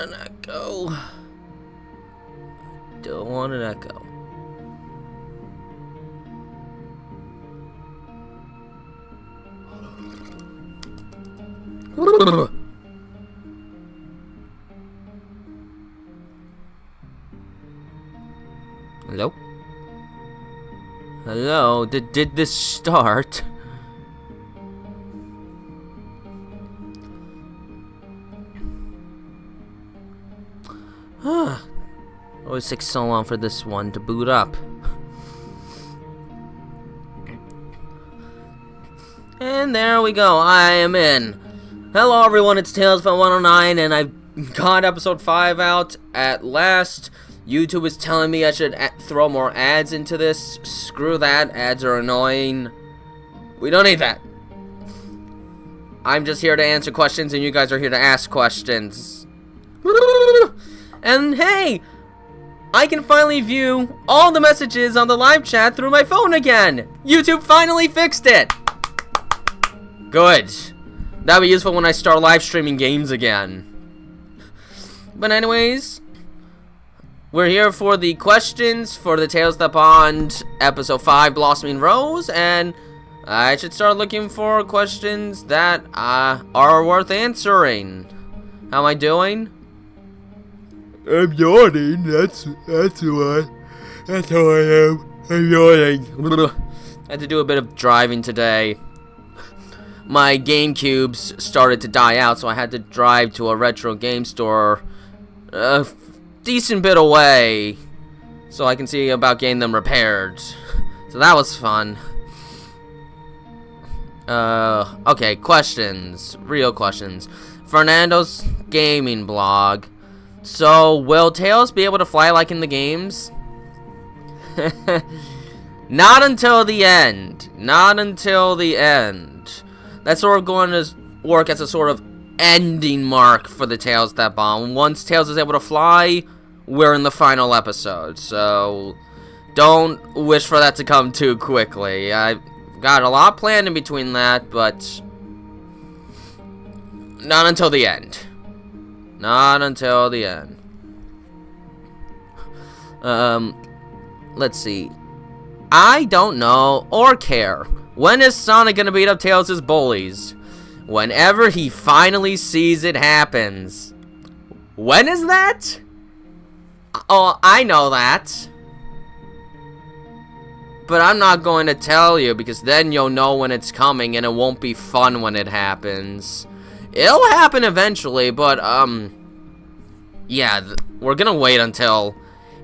an echo. Don't want an echo. Hello? Hello? Did this start? Always takes so long for this one to boot up. And there we go, I am in. Hello everyone, it's TailsFan109, and I've got episode 5 out at last. YouTube is telling me I should throw more ads into this. Screw that, ads are annoying. We don't need that. I'm just here to answer questions, and you guys are here to ask questions. And hey, I can finally view all the messages on the live chat through my phone again. YouTube finally fixed it. Good. That'll be useful when I start live streaming games again. But anyways, we're here for the questions for the Tales That Bond episode 5 Blossoming Rose, and I should start looking for questions that are worth answering. How am I doing? I'm yawning, that's why. That's how I am. I'm yawning. I had to do a bit of driving today. My GameCubes started to die out, so I had to drive to a retro game store a decent bit away so I can see about getting them repaired. So that was fun. Okay, questions. Real questions. Fernando's gaming blog. So, will Tails be able to fly like in the games? Not until the end. Not until the end. That's sort of going to work as a sort of ending mark for the Tales That Bond. Once Tails is able to fly, we're in the final episode. So, don't wish for that to come too quickly. I've got a lot planned in between that, but not until the end. Not until the end. Let's see. I don't know or care. When is Sonic gonna beat up Tails' bullies? Whenever he finally sees it happens. When is that? Oh, I know that. But I'm not going to tell you, because then you'll know when it's coming and it won't be fun when it happens. It'll happen eventually, but, yeah, we're gonna wait until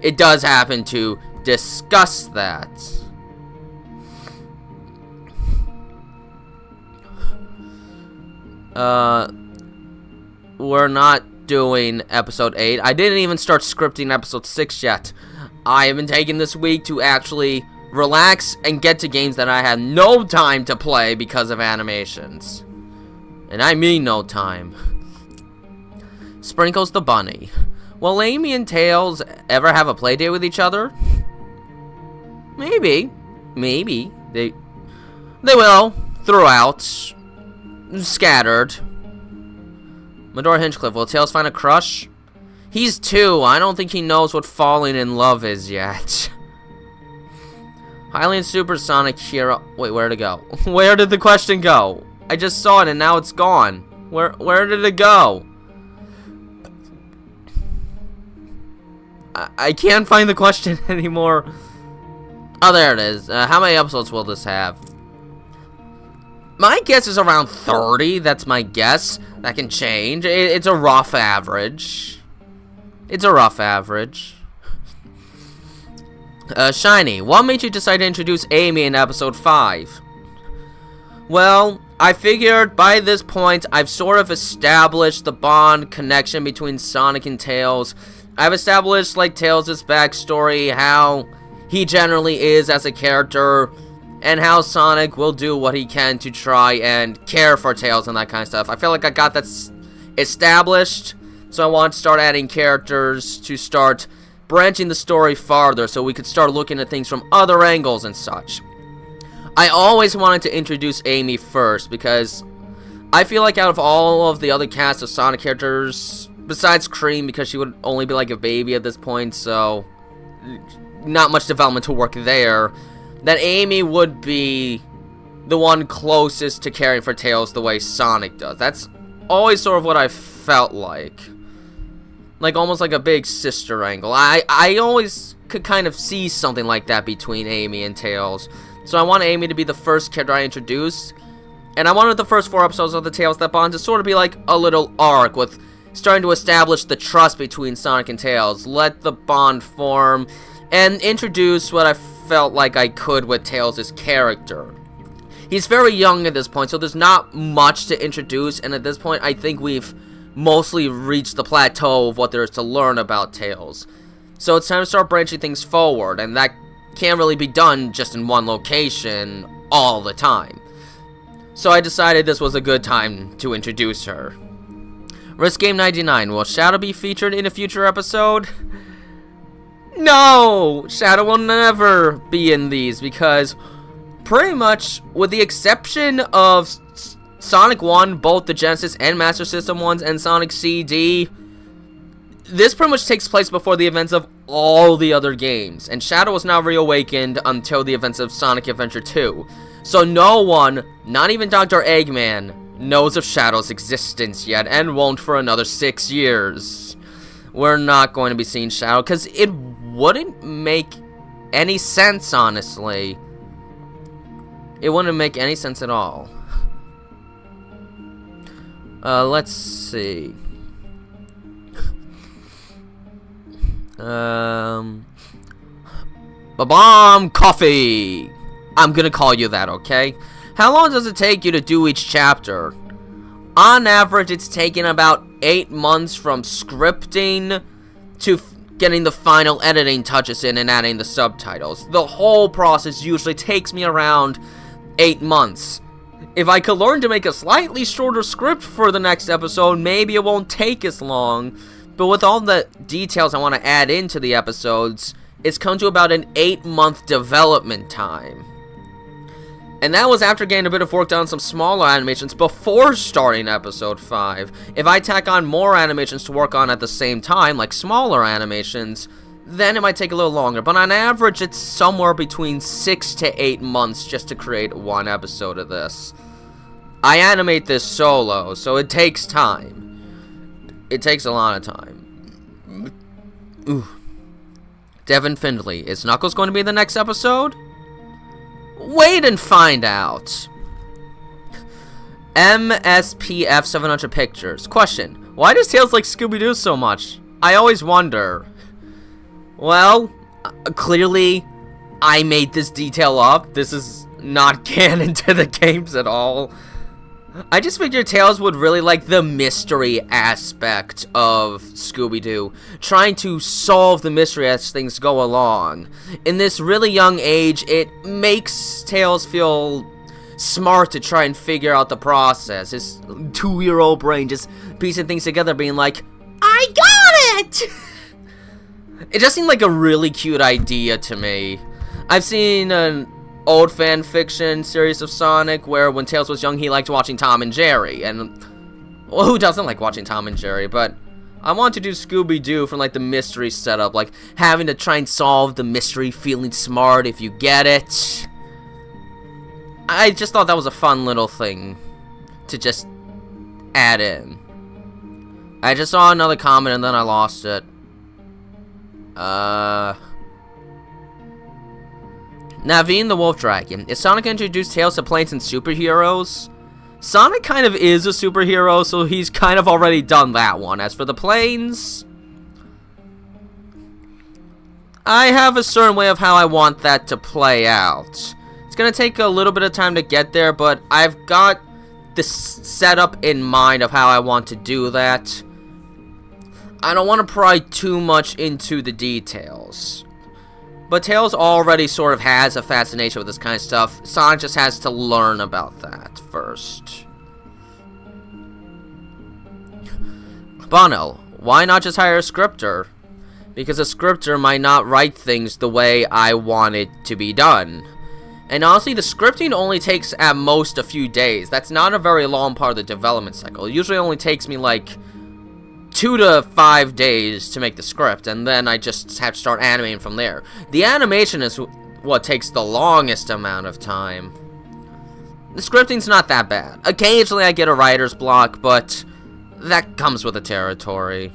it does happen to discuss that. We're not doing episode 8. I didn't even start scripting episode 6 yet. I have been taking this week to actually relax and get to games that I had no time to play because of animations. And I mean no time. Sprinkles the Bunny. Will Amy and Tails ever have a play date with each other? Maybe. Maybe. They will. Throughout. Scattered. Medora Hinchcliffe. Will Tails find a crush? He's 2. I don't think he knows what falling in love is yet. Hylian Supersonic Hero. Wait, where'd it go? Where did the question go? I just saw it and now it's gone. Where did it go? I can't find the question anymore. Oh, there it is. How many episodes will this have? My guess is around 30. That's my guess. That can change. It's a rough average. It's a rough average. Shiny, what made you decide to introduce Amy in episode 5? Well, I figured by this point, I've sort of established the bond connection between Sonic and Tails. I've established, like, Tails' backstory, how he generally is as a character, and how Sonic will do what he can to try and care for Tails and that kind of stuff. I feel like I got that established, so I want to start adding characters to start branching the story farther so we could start looking at things from other angles and such. I always wanted to introduce Amy first because I feel like out of all of the other cast of Sonic characters, besides Cream, because she would only be like a baby at this point, so not much developmental work there, that Amy would be the one closest to caring for Tails the way Sonic does. That's always sort of what I felt like. Like, almost like a big sister angle. I always could kind of see something like that between Amy and Tails. So I want Amy to be the first character I introduced. And I wanted the first 4 episodes of the Tails That Bond to sort of be like a little arc with starting to establish the trust between Sonic and Tails, let the bond form, and introduce what I felt like I could with Tails' character. He's very young at this point, so there's not much to introduce, and at this point I think we've mostly reached the plateau of what there is to learn about Tails. So it's time to start branching things forward, and that can't really be done just in one location all the time. So I decided this was a good time to introduce her. Risk Game 99, will Shadow be featured in a future episode? No! Shadow will never be in these, because pretty much, with the exception of Sonic 1, both the Genesis and Master System ones, and Sonic CD, this pretty much takes place before the events of all the other games, and Shadow was not reawakened until the events of Sonic Adventure 2. So no one, not even Dr. Eggman, knows of Shadow's existence yet, and won't for another 6 years. We're not going to be seeing Shadow, because it wouldn't make any sense, honestly. It wouldn't make any sense at all. Let's see. Ba-bomb coffee! I'm gonna call you that, okay? How long does it take you to do each chapter? On average, it's taken about 8 months from scripting to getting the final editing touches in and adding the subtitles. The whole process usually takes me around 8 months. If I could learn to make a slightly shorter script for the next episode, maybe it won't take as long. But with all the details I want to add into the episodes, it's come to about an 8-month development time. And that was after getting a bit of work done on some smaller animations before starting episode 5. If I tack on more animations to work on at the same time, like smaller animations, then it might take a little longer. But on average, it's somewhere between 6 to 8 months just to create one episode of this. I animate this solo, so it takes time. It takes a lot of time. Ooh. Devin Findley, is Knuckles going to be in the next episode? Wait and find out. MSPF 700 Pictures. Question. Why does Tails like Scooby-Doo so much? I always wonder. Well, clearly, I made this detail up. This is not canon to the games at all. I just figured Tails would really like the mystery aspect of Scooby-Doo, trying to solve the mystery as things go along. In this really young age, it makes Tails feel smart to try and figure out the process. His 2-year-old brain just piecing things together, being like, I got it! It just seemed like a really cute idea to me. I've seen an old fan fiction series of Sonic where when Tails was young he liked watching Tom and Jerry, and well, who doesn't like watching Tom and Jerry? But I want to do Scooby-Doo from like the mystery setup, like having to try and solve the mystery, feeling smart if you get it. I just thought that was a fun little thing to just add in. I just saw another comment and then I lost it. Naveen the Wolf Dragon. Is Sonic introduced Tails to planes and superheroes? Sonic kind of is a superhero, so he's kind of already done that one. As for the planes, I have a certain way of how I want that to play out. It's gonna take a little bit of time to get there, but I've got this setup in mind of how I want to do that. I don't want to pry too much into the details. But Tails already sort of has a fascination with this kind of stuff. Sonic just has to learn about that first. Bono, why not just hire a scripter? Because a scripter might not write things the way I want it to be done. And honestly, the scripting only takes at most a few days. That's not a very long part of the development cycle. It usually only takes me like 2 to 5 days to make the script, and then I just have to start animating from there. The animation is what takes the longest amount of time. The scripting's not that bad. Occasionally I get a writer's block, but that comes with the territory.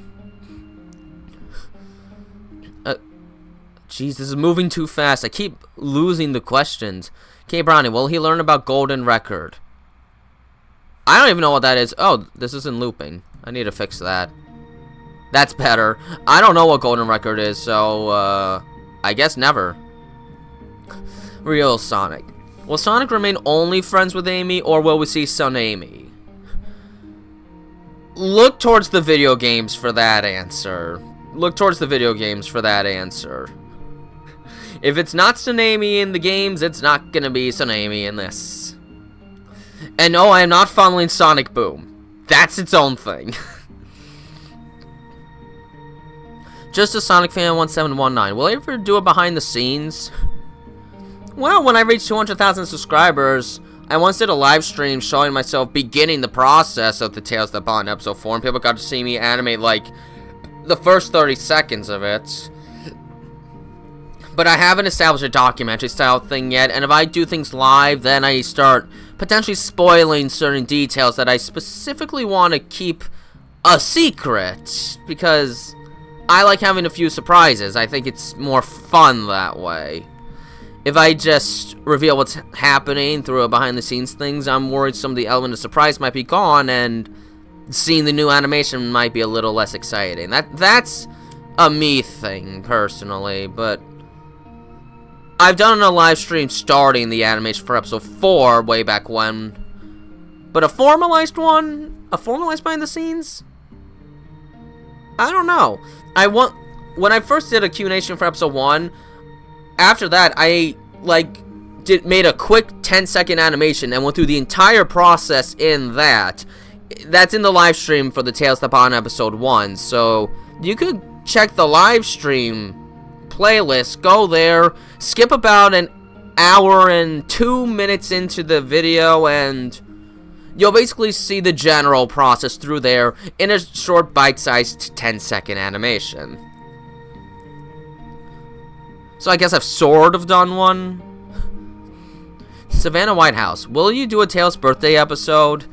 Jeez, this is moving too fast. I keep losing the questions. Okay, Brownie, will he learn about Golden Record? I don't even know what that is. Oh, this isn't looping. I need to fix that. That's better. I don't know what Golden Record is, so, I guess never. Real Sonic. Will Sonic remain only friends with Amy, or will we see Son Amy? Look towards the video games for that answer. Look towards the video games for that answer. If it's not Son Amy in the games, it's not gonna be Son Amy in this. And no, I am not funneling Sonic Boom. That's its own thing. Just a TailsFan109. Will I ever do a behind the scenes? Well, when I reach 200,000 subscribers, I once did a live stream showing myself beginning the process of the Tales That Bond episode 4, and people got to see me animate, like, the first 30 seconds of it. But I haven't established a documentary style thing yet, and if I do things live, then I start potentially spoiling certain details that I specifically want to keep a secret, because I like having a few surprises. I think it's more fun that way. If I just reveal what's happening through a behind-the-scenes things, I'm worried some of the element of surprise might be gone, and seeing the new animation might be a little less exciting. That's a me thing, personally, but I've done a live stream starting the animation for episode 4 way back when, but a formalized one? A formalized behind-the-scenes? I don't know. When I first did a Q&A stream for episode 1, after that, I, made a quick 10-second animation and went through the entire process in that. That's in the live stream for the Tales That Bond episode 1, so you could check the live stream playlist, go there, skip about an hour and 2 minutes into the video, and you'll basically see the general process through there in a short bite-sized 10-second animation. So I guess I've sort of done one. Savannah Whitehouse, will you do a Tails birthday episode?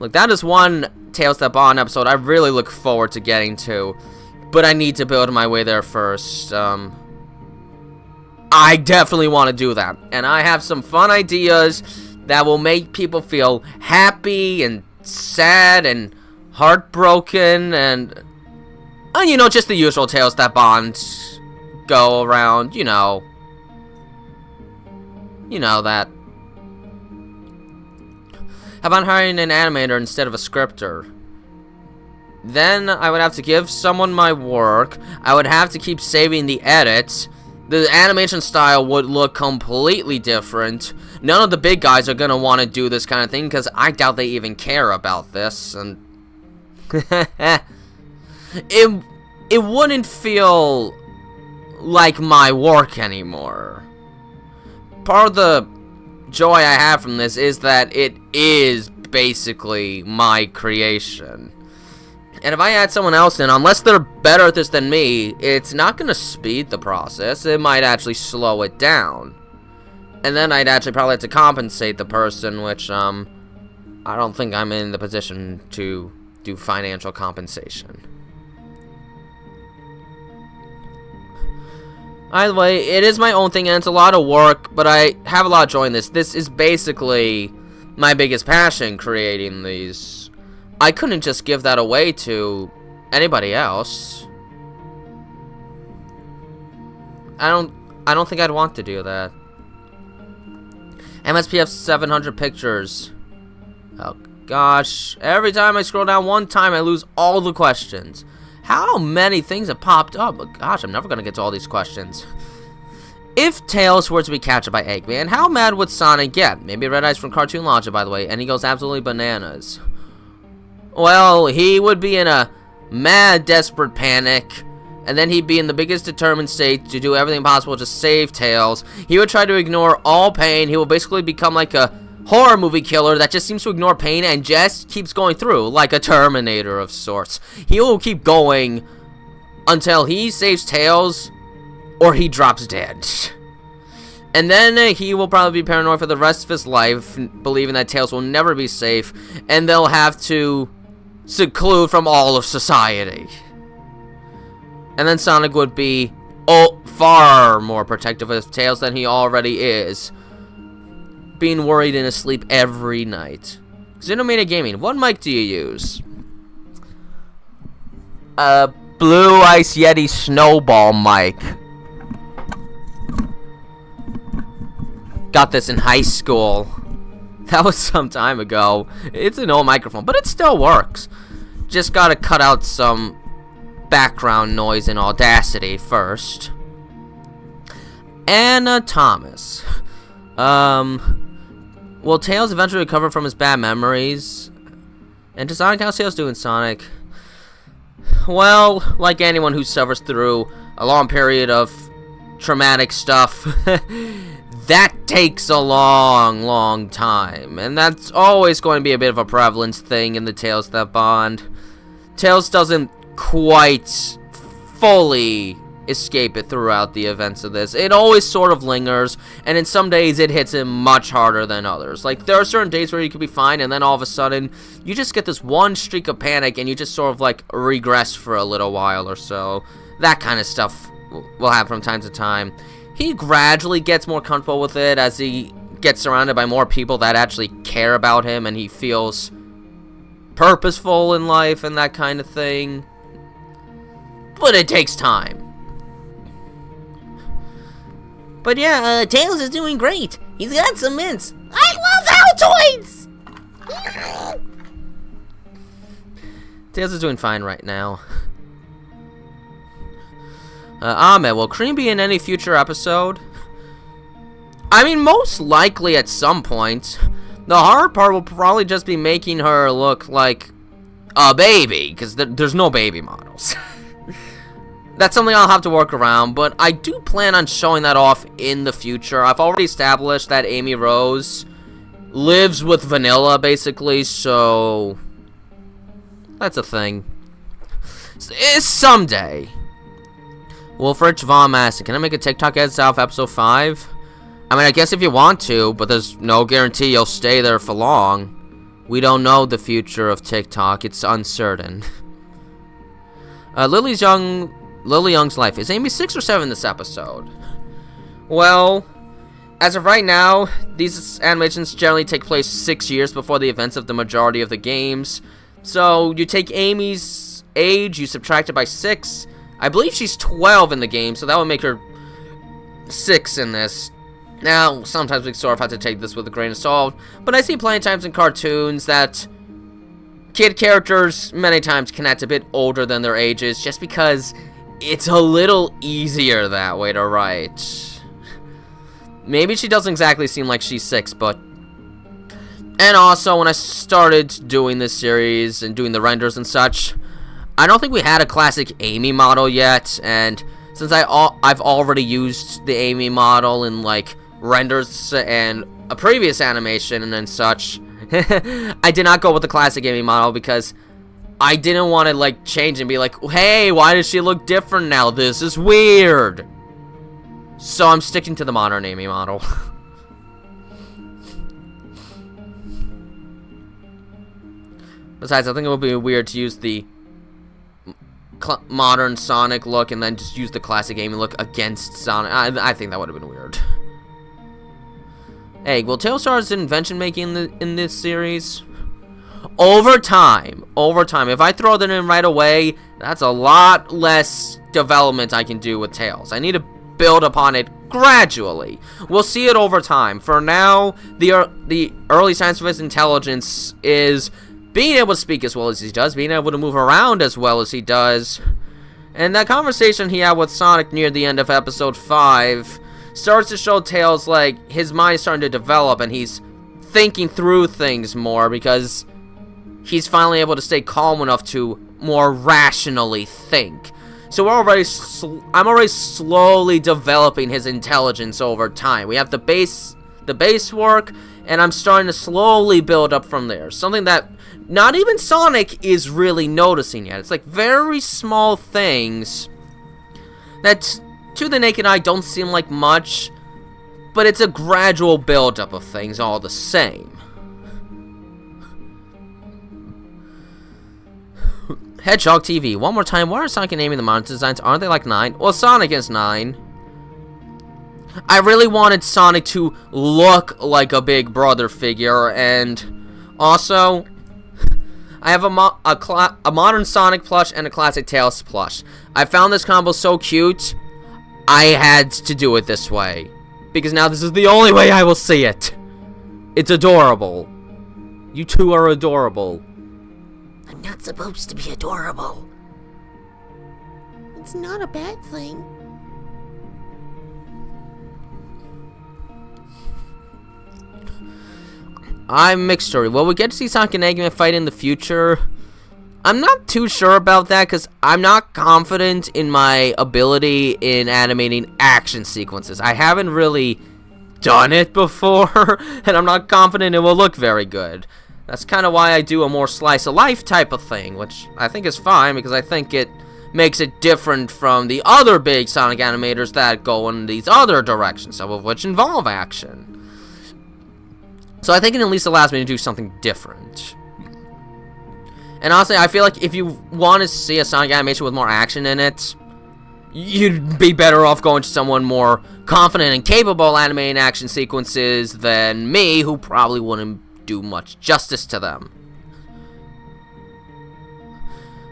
Look, that is one Tales That Bond episode I really look forward to getting to, but I need to build my way there first. I definitely want to do that, and I have some fun ideas that will make people feel happy and sad and heartbroken and, you know, just the usual Tales That Bond go around, you know that. How about hiring an animator instead of a scripter? Then I would have to give someone my work. I would have to keep saving the edits. The animation style would look completely different. None of the big guys are gonna want to do this kind of thing, because I doubt they even care about this, and it wouldn't feel like my work anymore. Part of the joy I have from this is that it is basically my creation. And if I add someone else in, unless they're better at this than me, it's not going to speed the process. It might actually slow it down. And then I'd actually probably have to compensate the person, which, I don't think I'm in the position to do financial compensation. Either way, it is my own thing, and it's a lot of work, but I have a lot of joy in this. This is basically my biggest passion, creating these. I couldn't just give that away to anybody else. I don't think I'd want to do that. MSPF 700 pictures. Oh gosh, every time I scroll down one time I lose all the questions. How many things have popped up? Gosh, I'm never gonna get to all these questions. If Tails were to be captured by Eggman, how mad would Sonic get? Maybe Red Eyes from Cartoon Logic, by the way, and he goes absolutely bananas. Well, he would be in a mad, desperate panic, and then he'd be in the biggest determined state to do everything possible to save Tails. He would try to ignore all pain. He will basically become like a horror movie killer that just seems to ignore pain and just keeps going through, like a Terminator of sorts. He will keep going until he saves Tails or he drops dead. And then he will probably be paranoid for the rest of his life, believing that Tails will never be safe, and they'll have to seclude from all of society. And then Sonic would be far more protective of Tails than he already is, being worried in his sleep every night. Xenomania Gaming, what mic do you use? Blue Ice Yeti Snowball mic. Got this in high school. That was some time ago. It's an old microphone, but it still works. Just gotta cut out some background noise in Audacity first. Anna Thomas. Will Tails eventually recover from his bad memories? And does Sonic, how's Tails doing, Sonic? Well, like anyone who suffers through a long period of traumatic stuff, that takes a long time. And that's always going to be a bit of a prevalent thing in the Tails that bond. Tails doesn't quite fully escape it throughout the events of this. It always sort of lingers, and in some days it hits him much harder than others. Like, there are certain days where you could be fine, and then all of a sudden you just get this one streak of panic and you just sort of like regress for a little while or so. That kind of stuff will happen from time to time. He gradually gets more comfortable with it as he gets surrounded by more people that actually care about him, and he feels purposeful in life and that kind of thing. But it takes time. But yeah, Tails is doing great. He's got some mints. I love Altoids! Tails is doing fine right now. Ahmed, will Cream be in any future episode? I mean, most likely at some point. The hard part will probably just be making her look like a baby, because there's no baby models. That's something I'll have to work around, but I do plan on showing that off in the future. I've already established that Amy Rose lives with Vanilla, basically, so that's a thing. Someday. Wolfrich Von Master, can I make a TikTok edit out of episode 5? I mean, I guess if you want to, but there's no guarantee you'll stay there for long. We don't know the future of TikTok. It's uncertain. Lily Young's life. Is Amy 6 or 7 this episode? Well, as of right now, these animations generally take place 6 years before the events of the majority of the games. So, you take Amy's age, you subtract it by 6. I believe she's 12 in the game, so that would make her 6 in this. Now, sometimes we sort of have to take this with a grain of salt, but I see plenty of times in cartoons that kid characters many times can act a bit older than their ages, just because it's a little easier that way to write. Maybe she doesn't exactly seem like she's 6, but... And also, when I started doing this series and doing the renders and such, I don't think we had a classic Amy model yet, and since I've already used the Amy model in, like, renders and a previous animation and such, I did not go with the classic Amy model because I didn't want to, like, change and be like, hey, why does she look different now? This is weird. So I'm sticking to the modern Amy model. Besides, I think it would be weird to use the modern Sonic look and then just use the classic Amy look against Sonic. I think that would have been weird. Hey, will Tails start invention making in this series? Over time. If I throw that in right away, that's a lot less development I can do with Tails. I need to build upon it gradually. We'll see it over time. For now, the early signs of his intelligence is being able to speak as well as he does, being able to move around as well as he does. And that conversation he had with Sonic near the end of episode 5 starts to show Tails, like, his mind is starting to develop and he's thinking through things more because he's finally able to stay calm enough to more rationally think. So I'm already slowly developing his intelligence over time. We have the base work, and I'm starting to slowly build up from there. Something that not even Sonic is really noticing yet. It's like very small things that to the naked eye don't seem like much, but it's a gradual build-up of things all the same. Hedgehog TV, one more time, why are Sonic and Amy the monster designs? Aren't they like 9? Well, Sonic is 9. I really wanted Sonic to look like a big brother figure, and also, I have a modern Sonic plush and a classic Tails plush. I found this combo so cute, I had to do it this way. Because now this is the only way I will see it. It's adorable. You two are adorable. I'm not supposed to be adorable. It's not a bad thing. I'm mixed story. Will we get to see Sonic and Eggman fight in the future? I'm not too sure about that because I'm not confident in my ability in animating action sequences. I haven't really done it before, and I'm not confident it will look very good. That's kind of why I do a more slice of life type of thing, which I think is fine because I think it makes it different from the other big Sonic animators that go in these other directions, some of which involve action. So I think it at least allows me to do something different. And honestly, I feel like if you want to see a Sonic animation with more action in it, you'd be better off going to someone more confident and capable animating action sequences than me, who probably wouldn't do much justice to them.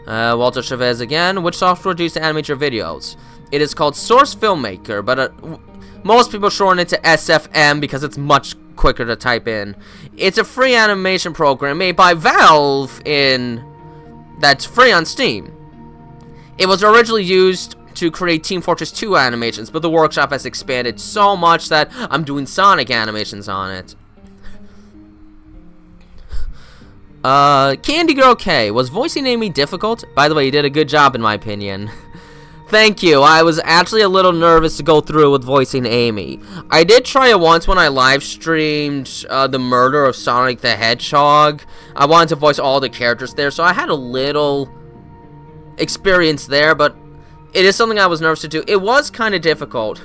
Walter Chavez again. Which software do you use to animate your videos? It is called Source Filmmaker, but most people shorten it to SFM because it's much quicker to type in. It's a free animation program made by Valve that's free on Steam. It was originally used to create Team Fortress 2 animations, but the workshop has expanded so much that I'm doing Sonic animations on it. Candy Girl K, was voicing Amy difficult? By the way, you did a good job in my opinion. Thank you. I was actually a little nervous to go through with voicing Amy. I did try it once when I live streamed the murder of Sonic the Hedgehog. I wanted to voice all the characters there, so I had a little experience there, but it is something I was nervous to do. It was kind of difficult.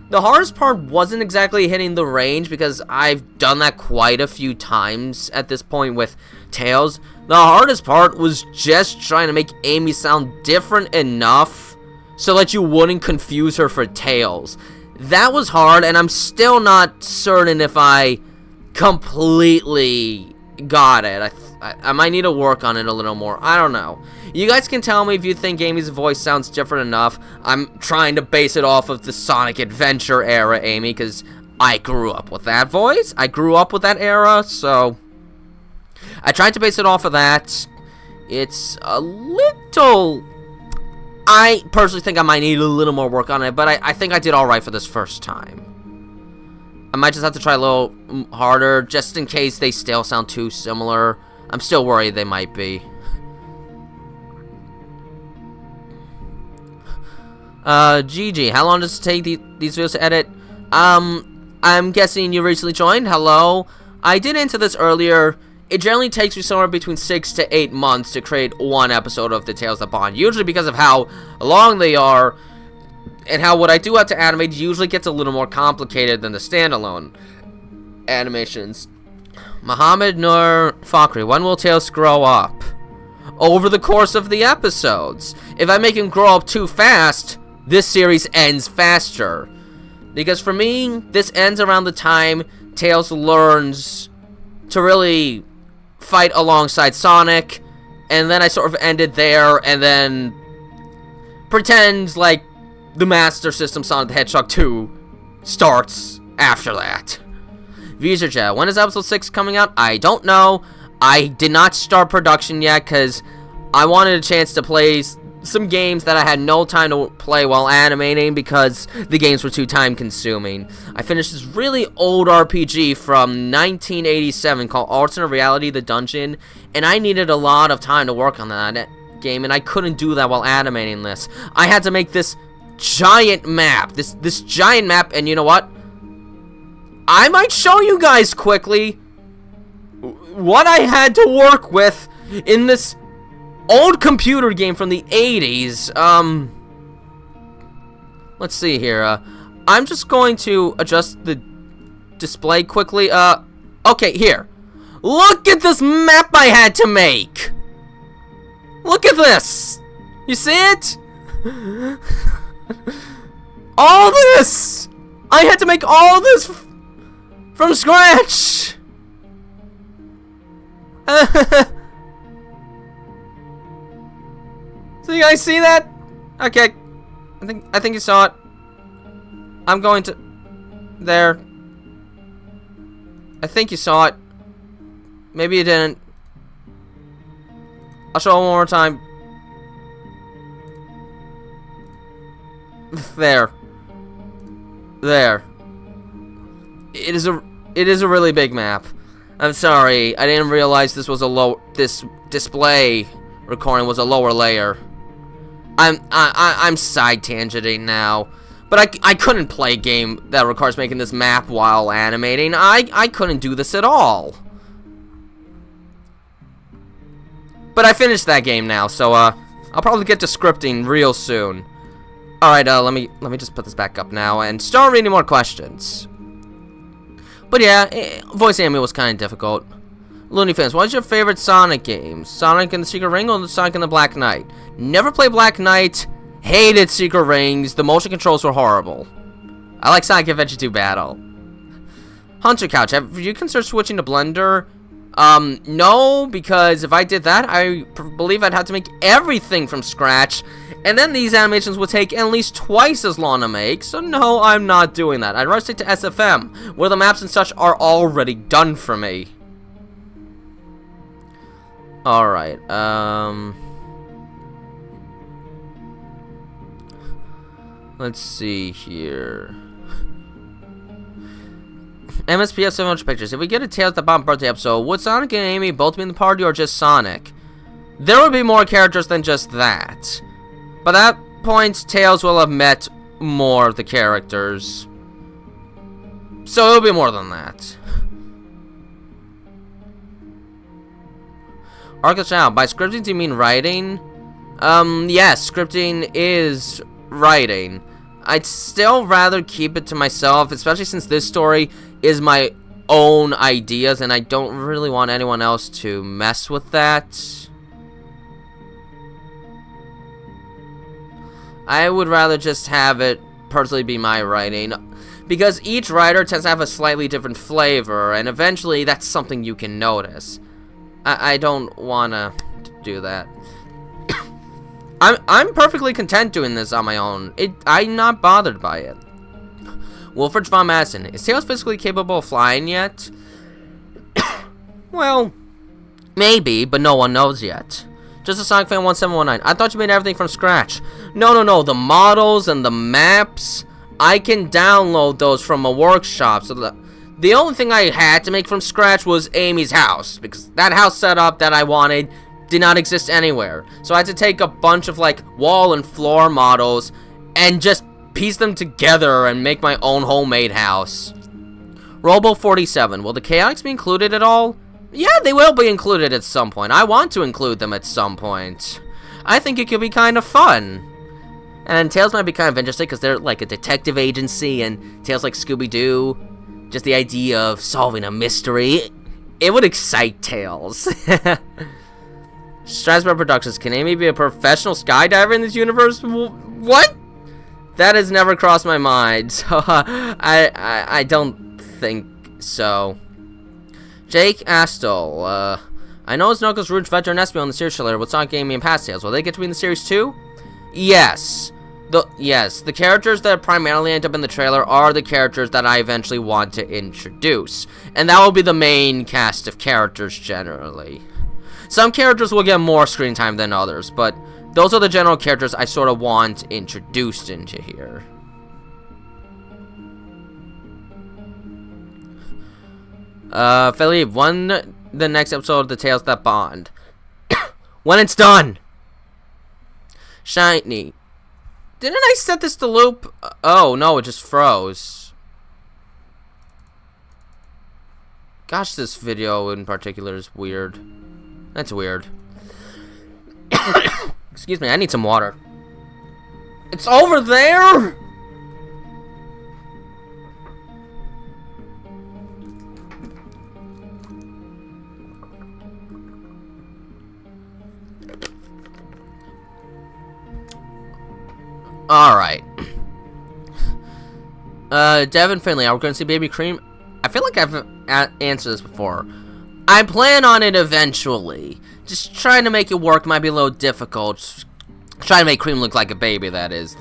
The hardest part wasn't exactly hitting the range because I've done that quite a few times at this point with Tails. The hardest part was just trying to make Amy sound different enough so that you wouldn't confuse her for Tails. That was hard, and I'm still not certain if I completely got it. I might need to work on it a little more. I don't know. You guys can tell me if you think Amy's voice sounds different enough. I'm trying to base it off of the Sonic Adventure era Amy, because I grew up with that voice. I grew up with that era, so I tried to base it off of that. It's a little... I personally think I might need a little more work on it, but I think I did alright for this first time. I might just have to try a little harder, just in case they still sound too similar. I'm still worried they might be. Gigi, how long does it take these videos to edit? I'm guessing you recently joined. Hello. I did enter this earlier. It generally takes me somewhere between 6 to 8 months to create one episode of the Tales That Bond, usually because of how long they are, and how what I do have to animate usually gets a little more complicated than the standalone animations. Mohammed Nur Fakri, when will Tails grow up? Over the course of the episodes. If I make him grow up too fast, this series ends faster. Because for me, this ends around the time Tails learns to really fight alongside Sonic, and then I sort of ended there, and then pretend like the Master System Sonic the Hedgehog 2 starts after that. VisaJet, when is episode 6 coming out? I don't know. I did not start production yet because I wanted a chance to play some games that I had no time to play while animating because the games were too time consuming. I finished this really old RPG from 1987 called Alternate Reality: The Dungeon, and I needed a lot of time to work on that game, and I couldn't do that while animating this. I had to make this giant map, this giant map, and you know what? I might show you guys quickly what I had to work with in this old computer game from the 80s. Let's see here. I'm just going to adjust the display quickly. Okay, here. Look at this map I had to make. Look at this. You see it? All this. I had to make all this from scratch. So you guys see that? Okay. I think you saw it. I'm going to there. I think you saw it. Maybe you didn't. I'll show it one more time. There. There. It is a really big map. I'm sorry. I didn't realize this display recording was a lower layer. I'm side tangenting now. But I couldn't play a game that requires making this map while animating. I couldn't do this at all. But I finished that game now, so I'll probably get to scripting real soon. Alright, let me just put this back up now and start reading more questions. But yeah, voice animation was kind of difficult. Looney fans, what's your favorite Sonic game? Sonic and the Secret Ring or Sonic and the Black Knight? Never played Black Knight. Hated Secret Rings. The motion controls were horrible. I like Sonic Adventure 2 Battle. Hunter Couch, have you considered switching to Blender? No, because if I did that, I believe I'd have to make everything from scratch, and then these animations would take at least twice as long to make, so no, I'm not doing that. I'd rather stick to SFM, where the maps and such are already done for me. Alright, let's see here. MSPF 700 pictures. If we get a Tails the Bomb birthday episode, would Sonic and Amy both be in the party or just Sonic? There would be more characters than just that. By that point, Tails will have met more of the characters. So it'll be more than that. Arca Channel. By scripting, do you mean writing? Yes, scripting is writing. I'd still rather keep it to myself, especially since this story is my own ideas, and I don't really want anyone else to mess with that. I would rather just have it personally be my writing, because each writer tends to have a slightly different flavor, and eventually that's something you can notice. I don't want to do that. I'm perfectly content doing this on my own. I'm not bothered by it. Wolfridge Von Madison, is Tails physically capable of flying yet? Well, maybe, but no one knows yet. Just a Sonic SFM109. I thought you made everything from scratch. No. The models and the maps, I can download those from a workshop. So the only thing I had to make from scratch was Amy's house, because that house setup that I wanted did not exist anywhere. So I had to take a bunch of like wall and floor models and just piece them together and make my own homemade house. Robo47, will the chaotics be included at all? Yeah, they will be included at some point. I want to include them at some point. I think it could be kind of fun. And Tails might be kind of interesting because they're like a detective agency, and Tails like Scooby-Doo. Just the idea of solving a mystery, it would excite Tails. Strasbourg Productions, can Amy be a professional skydiver in this universe? What? That has never crossed my mind, so I don't think so. Jake Astle, I know it's Knuckles, Rouge, Vector, and Espio on the series trailer with Sonic, Amy, and Past Tails. Will they get to be in the series too? Yes. The characters that primarily end up in the trailer are the characters that I eventually want to introduce. And that will be the main cast of characters generally. Some characters will get more screen time than others, but those are the general characters I sort of want introduced into here. Philippe, when the next episode of the Tails That Bond? When it's done! Shiny. Didn't I set this to loop? Oh, no, it just froze. Gosh, this video in particular is weird. That's weird. Excuse me, I need some water. It's over there! Alright. Devin Finley, are we going to see Baby Cream? I feel like I've answered this before. I plan on it eventually. Just trying to make it work might be a little difficult. Trying to make Cream look like a baby, that is.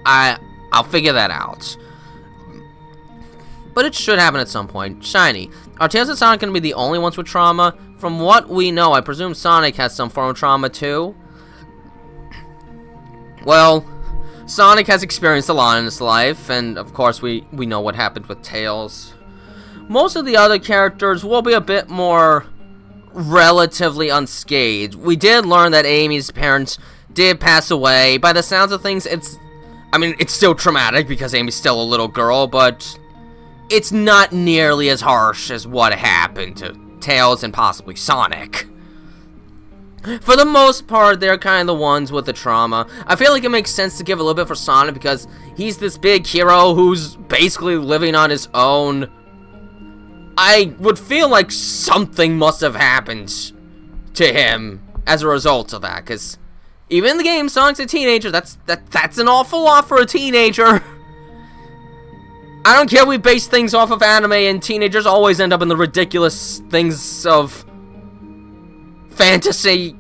I'll figure that out. But it should happen at some point. Shiny, are Tails and Sonic going to be the only ones with trauma? From what we know, I presume Sonic has some form of trauma too. Well, Sonic has experienced a lot in his life, and of course we know what happened with Tails. Most of the other characters will be a bit more relatively unscathed. We did learn that Amy's parents did pass away. By the sounds of things, it's still traumatic because Amy's still a little girl, but it's not nearly as harsh as what happened to Tails and possibly Sonic. For the most part, they're kind of the ones with the trauma. I feel like it makes sense to give a little bit for Sonic because he's this big hero who's basically living on his own. I would feel like something must have happened to him as a result of that, because even in the game, Sonic's a teenager. That's an awful lot for a teenager. I don't care, we base things off of anime, and teenagers always end up in the ridiculous things of fantasy.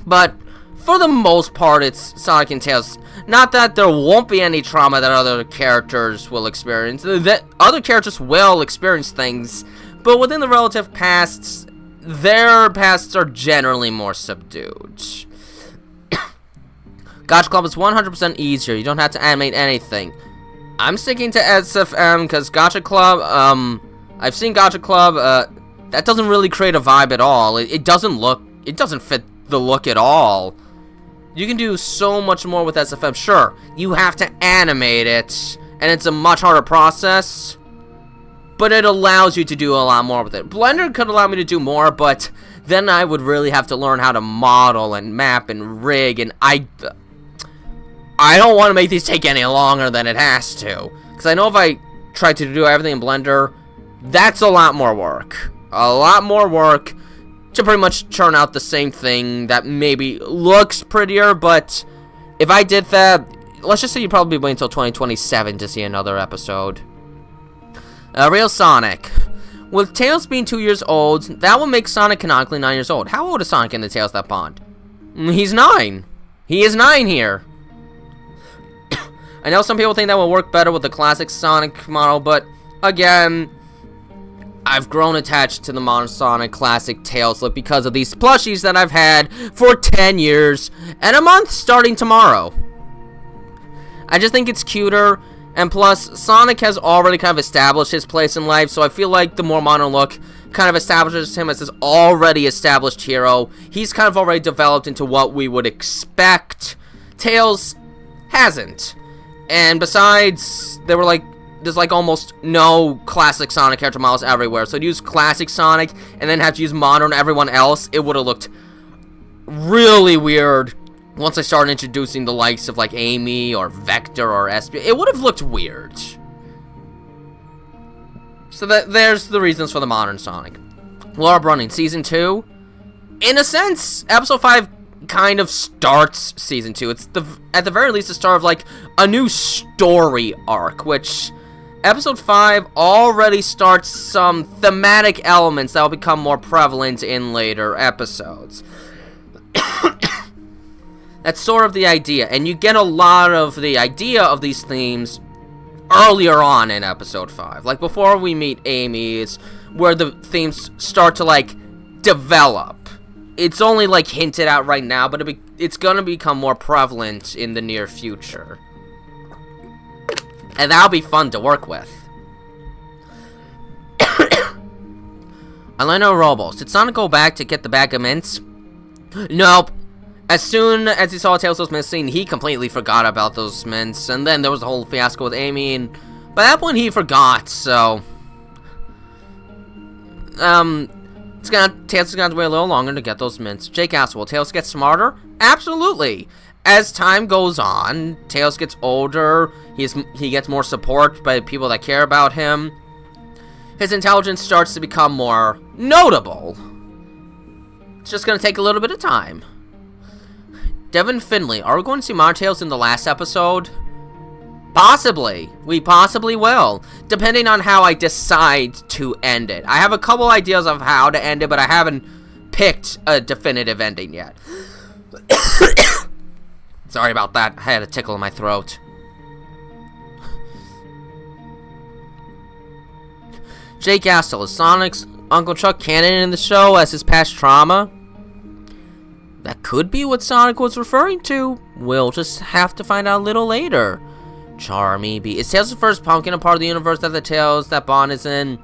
But for the most part, it's Sonic and Tails. Not that there won't be any trauma that other characters will experience. That other characters will experience things, but within the relative pasts, their pasts are generally more subdued. Gotcha Club is 100% easier. You don't have to animate anything. I'm sticking to SFM because Gotcha Club, I've seen Gotcha Club, that doesn't really create a vibe at all. It doesn't fit the look at all. You can do so much more with SFM. Sure, you have to animate it, and it's a much harder process, but it allows you to do a lot more with it. Blender could allow me to do more, but then I would really have to learn how to model and map and rig, and I don't want to make these take any longer than it has to, because I know if I try to do everything in Blender, that's a lot more work. A lot more work to pretty much churn out the same thing that maybe looks prettier, but if I did that, let's just say you'd probably wait until 2027 to see another episode. Real Sonic. With Tails being 2 years old, that would make Sonic canonically 9 years old. How old is Sonic in the Tails that bond? He's 9. He is 9 here. I know some people think that will work better with the classic Sonic model, but again, I've grown attached to the modern Sonic classic Tails look because of these plushies that I've had for 10 years and a month starting tomorrow. I just think it's cuter, and plus, Sonic has already kind of established his place in life, so I feel like the more modern look kind of establishes him as this already established hero. He's kind of already developed into what we would expect. Tails hasn't. And besides, there's almost no classic Sonic character models everywhere. So to use classic Sonic and then have to use modern everyone else, it would have looked really weird once I started introducing the likes of like Amy or Vector or SP. It would have looked weird. So there's the reasons for the modern Sonic. Laura Brunning, Season 2. In a sense, Episode 5 kind of starts Season 2. It's at the very least the start of like a new story arc, which Episode 5 already starts some thematic elements that will become more prevalent in later episodes. That's sort of the idea, and you get a lot of the idea of these themes earlier on in Episode 5. Like, before we meet Amy, it's where the themes start to, like, develop. It's only, like, hinted at right now, but it's gonna become more prevalent in the near future. And that'll be fun to work with. Elena Robos. Did Sonic go back to get the bag of mints? Nope. As soon as he saw Tails was missing, he completely forgot about those mints. And then there was a whole fiasco with Amy, and by that point he forgot, so Tails is gonna wait a little longer to get those mints. Jake asks, will Tails get smarter? Absolutely. As time goes on, Tails gets older, he gets more support by people that care about him. His intelligence starts to become more notable. It's just gonna take a little bit of time. Devin Finley, are we going to see Modern Tails in the last episode? Possibly. We possibly will, depending on how I decide to end it. I have a couple ideas of how to end it, but I haven't picked a definitive ending yet. Sorry about that. I had a tickle in my throat. Jake Astle, is Sonic's Uncle Chuck canon in the show as his past trauma? That could be what Sonic was referring to. We'll just have to find out a little later. Charmy B. Is Tails the first pumpkin a part of the universe that the Tails that Bond is in?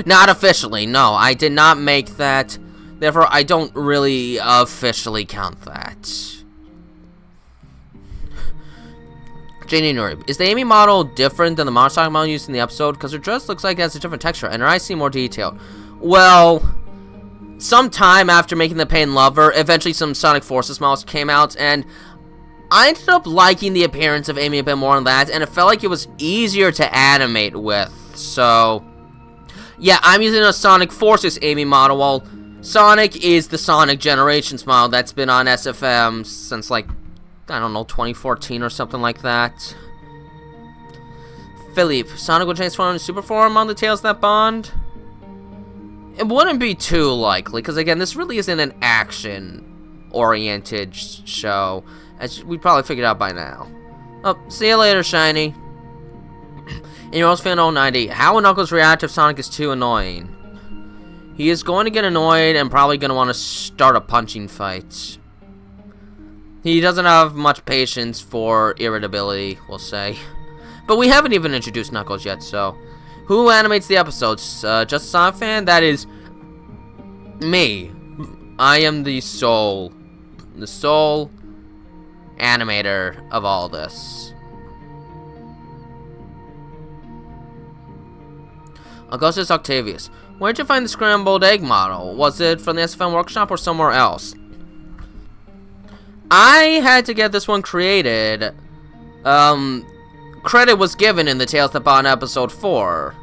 Not officially, no. I did not make that. Therefore, I don't really officially count that. Janie Nuri. Is the Amy model different than the Monster model used in the episode? Because her dress looks like it has a different texture, and her eyes seem more detailed. Well, sometime after making the Pain Lover, eventually some Sonic Forces models came out, and I ended up liking the appearance of Amy a bit more than that, and it felt like it was easier to animate with. So, yeah, I'm using a Sonic Forces Amy model, while Sonic is the Sonic Generations model that's been on SFM since, like, I don't know, 2014 or something like that. Philippe, Sonic will transform into super form on the Tails that Bond? It wouldn't be too likely, because again, this really isn't an action-oriented show, as we probably figured out by now. Oh, see you later, Shiny. In your fan 090, how will Knuckles react if Sonic is too annoying? He is going to get annoyed and probably going to want to start a punching fight. He doesn't have much patience for irritability, we'll say. But we haven't even introduced Knuckles yet, so... Who animates the episodes? Just a Sonic fan? That is... me. I am the sole animator of all this. Augustus Octavius. Where'd you find the scrambled egg model? Was it from the SFM workshop or somewhere else? I had to get this one created. Credit was given in the Tails That Bond episode 4.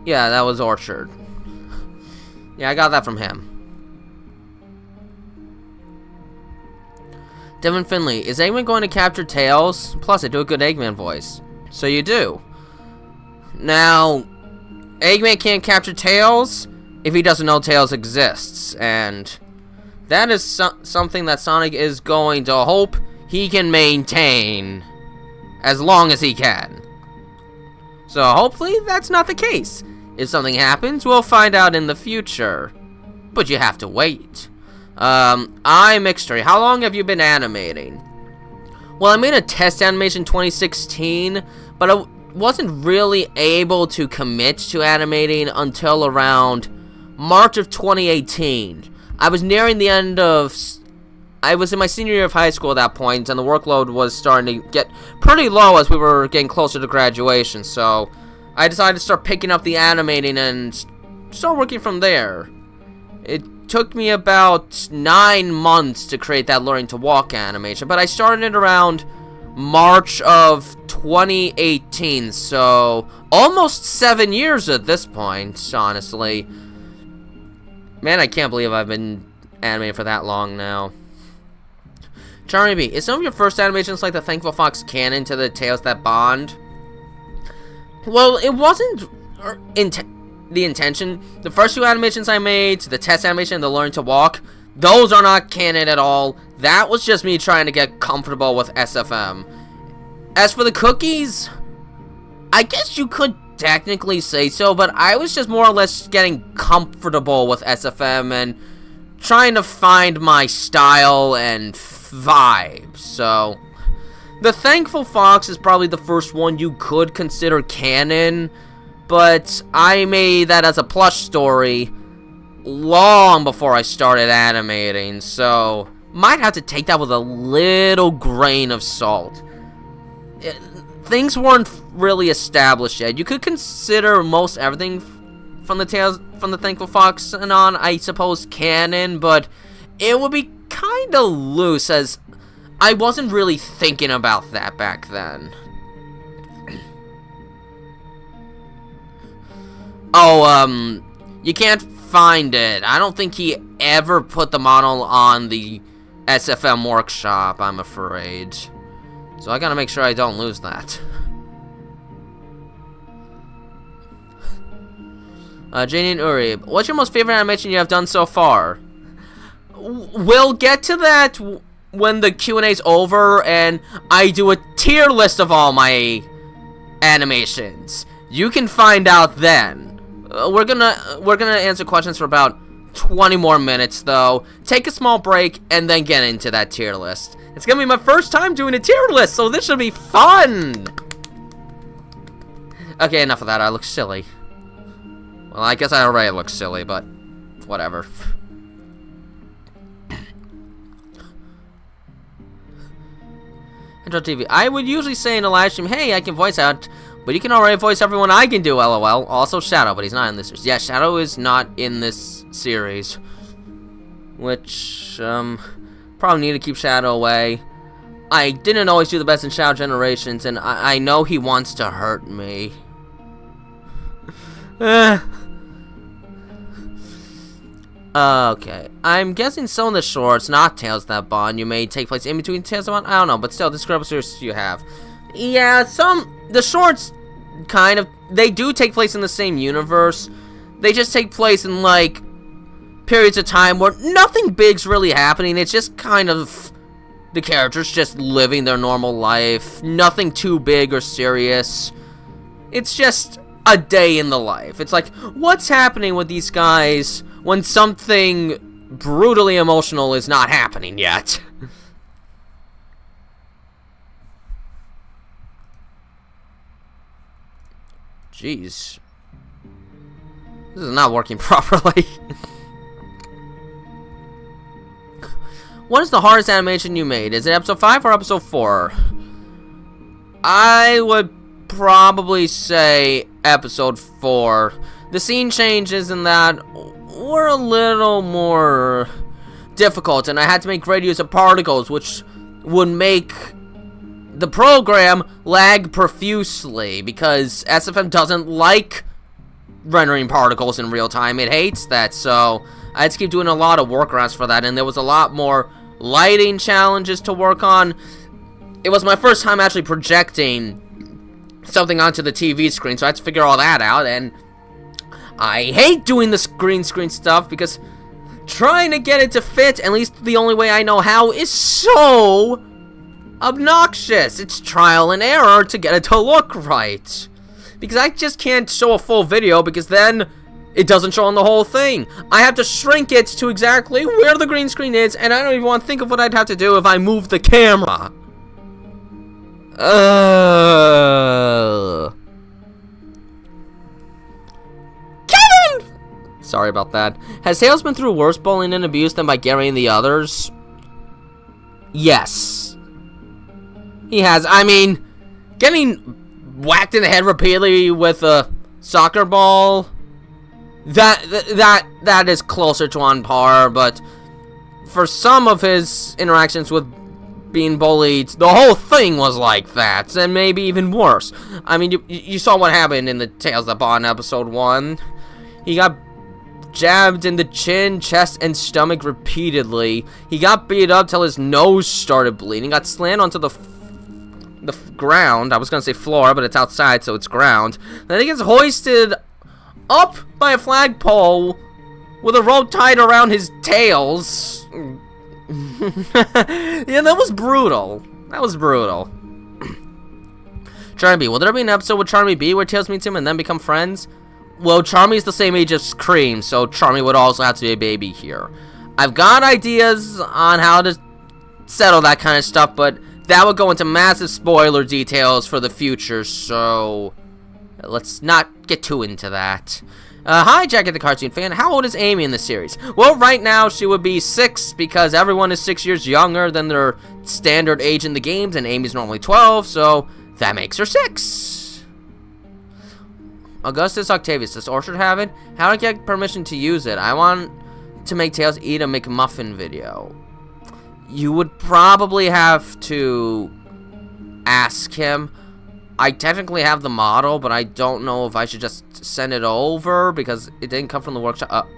Yeah, that was Orchard. Yeah, I got that from him. Devin Finley, is Eggman going to capture Tails? Plus, I do a good Eggman voice. So you do. Now, Eggman can't capture Tails if he doesn't know Tails exists, and that is something that Sonic is going to hope he can maintain as long as he can. So hopefully that's not the case. If something happens, we'll find out in the future. But you have to wait. I'm Mixtory. How long have you been animating? Well, I made a test animation 2016, but I wasn't really able to commit to animating until around March of 2018. I was nearing the end of... I was in my senior year of high school at that point, and the workload was starting to get pretty low as we were getting closer to graduation, so I decided to start picking up the animating and start working from there. It took me about 9 months to create that Learning to Walk animation, but I started it around March of 2018, so almost 7 years at this point, honestly. Man, I can't believe I've been animating for that long now. Charmy B, is some of your first animations like the Thankful Fox canon to the Tails That Bond? Well, it wasn't the intention. The first 2 animations I made, the test animation and the Learn to Walk, those are not canon at all. That was just me trying to get comfortable with SFM. As for the cookies, I guess you could technically say so, but I was just more or less getting comfortable with SFM and trying to find my style and vibe. So the Thankful Fox is probably the first one you could consider canon, but I made that as a plush story long before I started animating, so might have to take that with a little grain of salt. things weren't really established yet. You could consider most everything from the Thankful Fox and on, I suppose, canon, but it would be kind of loose, as I wasn't really thinking about that back then. Oh, you can't find it. I don't think he ever put the model on the SFM workshop, I'm afraid. So I gotta make sure I don't lose that. Janie and Uri, what's your most favorite animation you have done so far? We'll get to that when the Q&A's over and I do a tier list of all my animations. You can find out then. We're gonna answer questions for about 20 more minutes though. Take a small break and then get into that tier list. It's gonna be my first time doing a tier list, so this should be fun. Okay, enough of that. I look silly. Well, I guess I already look silly, but whatever. Intro TV. I would usually say in a live stream, hey, I can voice out, but you can already voice everyone I can do, LOL. Also Shadow, but he's not in this series. Yeah, Shadow is not in this series. Which, probably need to keep Shadow away. I didn't always do the best in Shadow Generations, and I know he wants to hurt me. Okay, I'm guessing some of the shorts, not Tails That Bond, you may take place in between Tails That Bond. I don't know, but still, describe what series you have. Yeah, the shorts, kind of, they do take place in the same universe. They just take place in, like, periods of time where nothing big's really happening. It's just kind of the characters just living their normal life. Nothing too big or serious. It's just a day in the life. It's like, what's happening with these guys when something brutally emotional is not happening yet? Jeez. This is not working properly. What is the hardest animation you made? Is it episode 5 or episode 4? I would probably say episode 4. The scene changes in that were a little more difficult, and I had to make great use of particles, which would make the program lag profusely, because SFM doesn't like rendering particles in real time. It hates that, so I had to keep doing a lot of workarounds for that, and there was a lot more lighting challenges to work on. It was my first time actually projecting something onto the TV screen, so I had to figure all that out, and I hate doing the green screen stuff because trying to get it to fit, at least the only way I know how, is so obnoxious. It's trial and error to get it to look right, because I just can't show a full video, because then it doesn't show on the whole thing. I have to shrink it to exactly where the green screen is, and I don't even want to think of what I'd have to do if I move the camera. Kevin! Sorry about that. Has Tails been through worse bullying and abuse than by Gary and the others? Yes. He has. I mean, getting whacked in the head repeatedly with a soccer ball, that is closer to on par, but for some of his interactions with being bullied, the whole thing was like that, and maybe even worse. I mean, you saw what happened in the Tails That Bond episode 1. He got jabbed in the chin, chest, and stomach repeatedly. He got beat up till his nose started bleeding, got slammed onto the ground. I was gonna say floor, but it's outside, so it's ground. Then he gets hoisted up by a flagpole with a rope tied around his tails. Yeah, that was brutal. That was brutal. Charmy B. Will there be an episode with Charmy B where Tails meets him and then become friends? Well, Charmy's the same age as Cream, so Charmy would also have to be a baby here. I've got ideas on how to settle that kind of stuff, but that would go into massive spoiler details for the future, so let's not get too into that. Hi, Jacket the Cartoon Fan. How old is Amy in the series? Well, right now she would be 6 because everyone is 6 years younger than their standard age in the games, and Amy's normally 12, so That makes her 6. Augustus Octavius, does Orchard have it? How do I get permission to use it? I want to make Tails eat a McMuffin video. You would probably have to ask him. I technically have the model, but I don't know if I should just send it over because it didn't come from the workshop.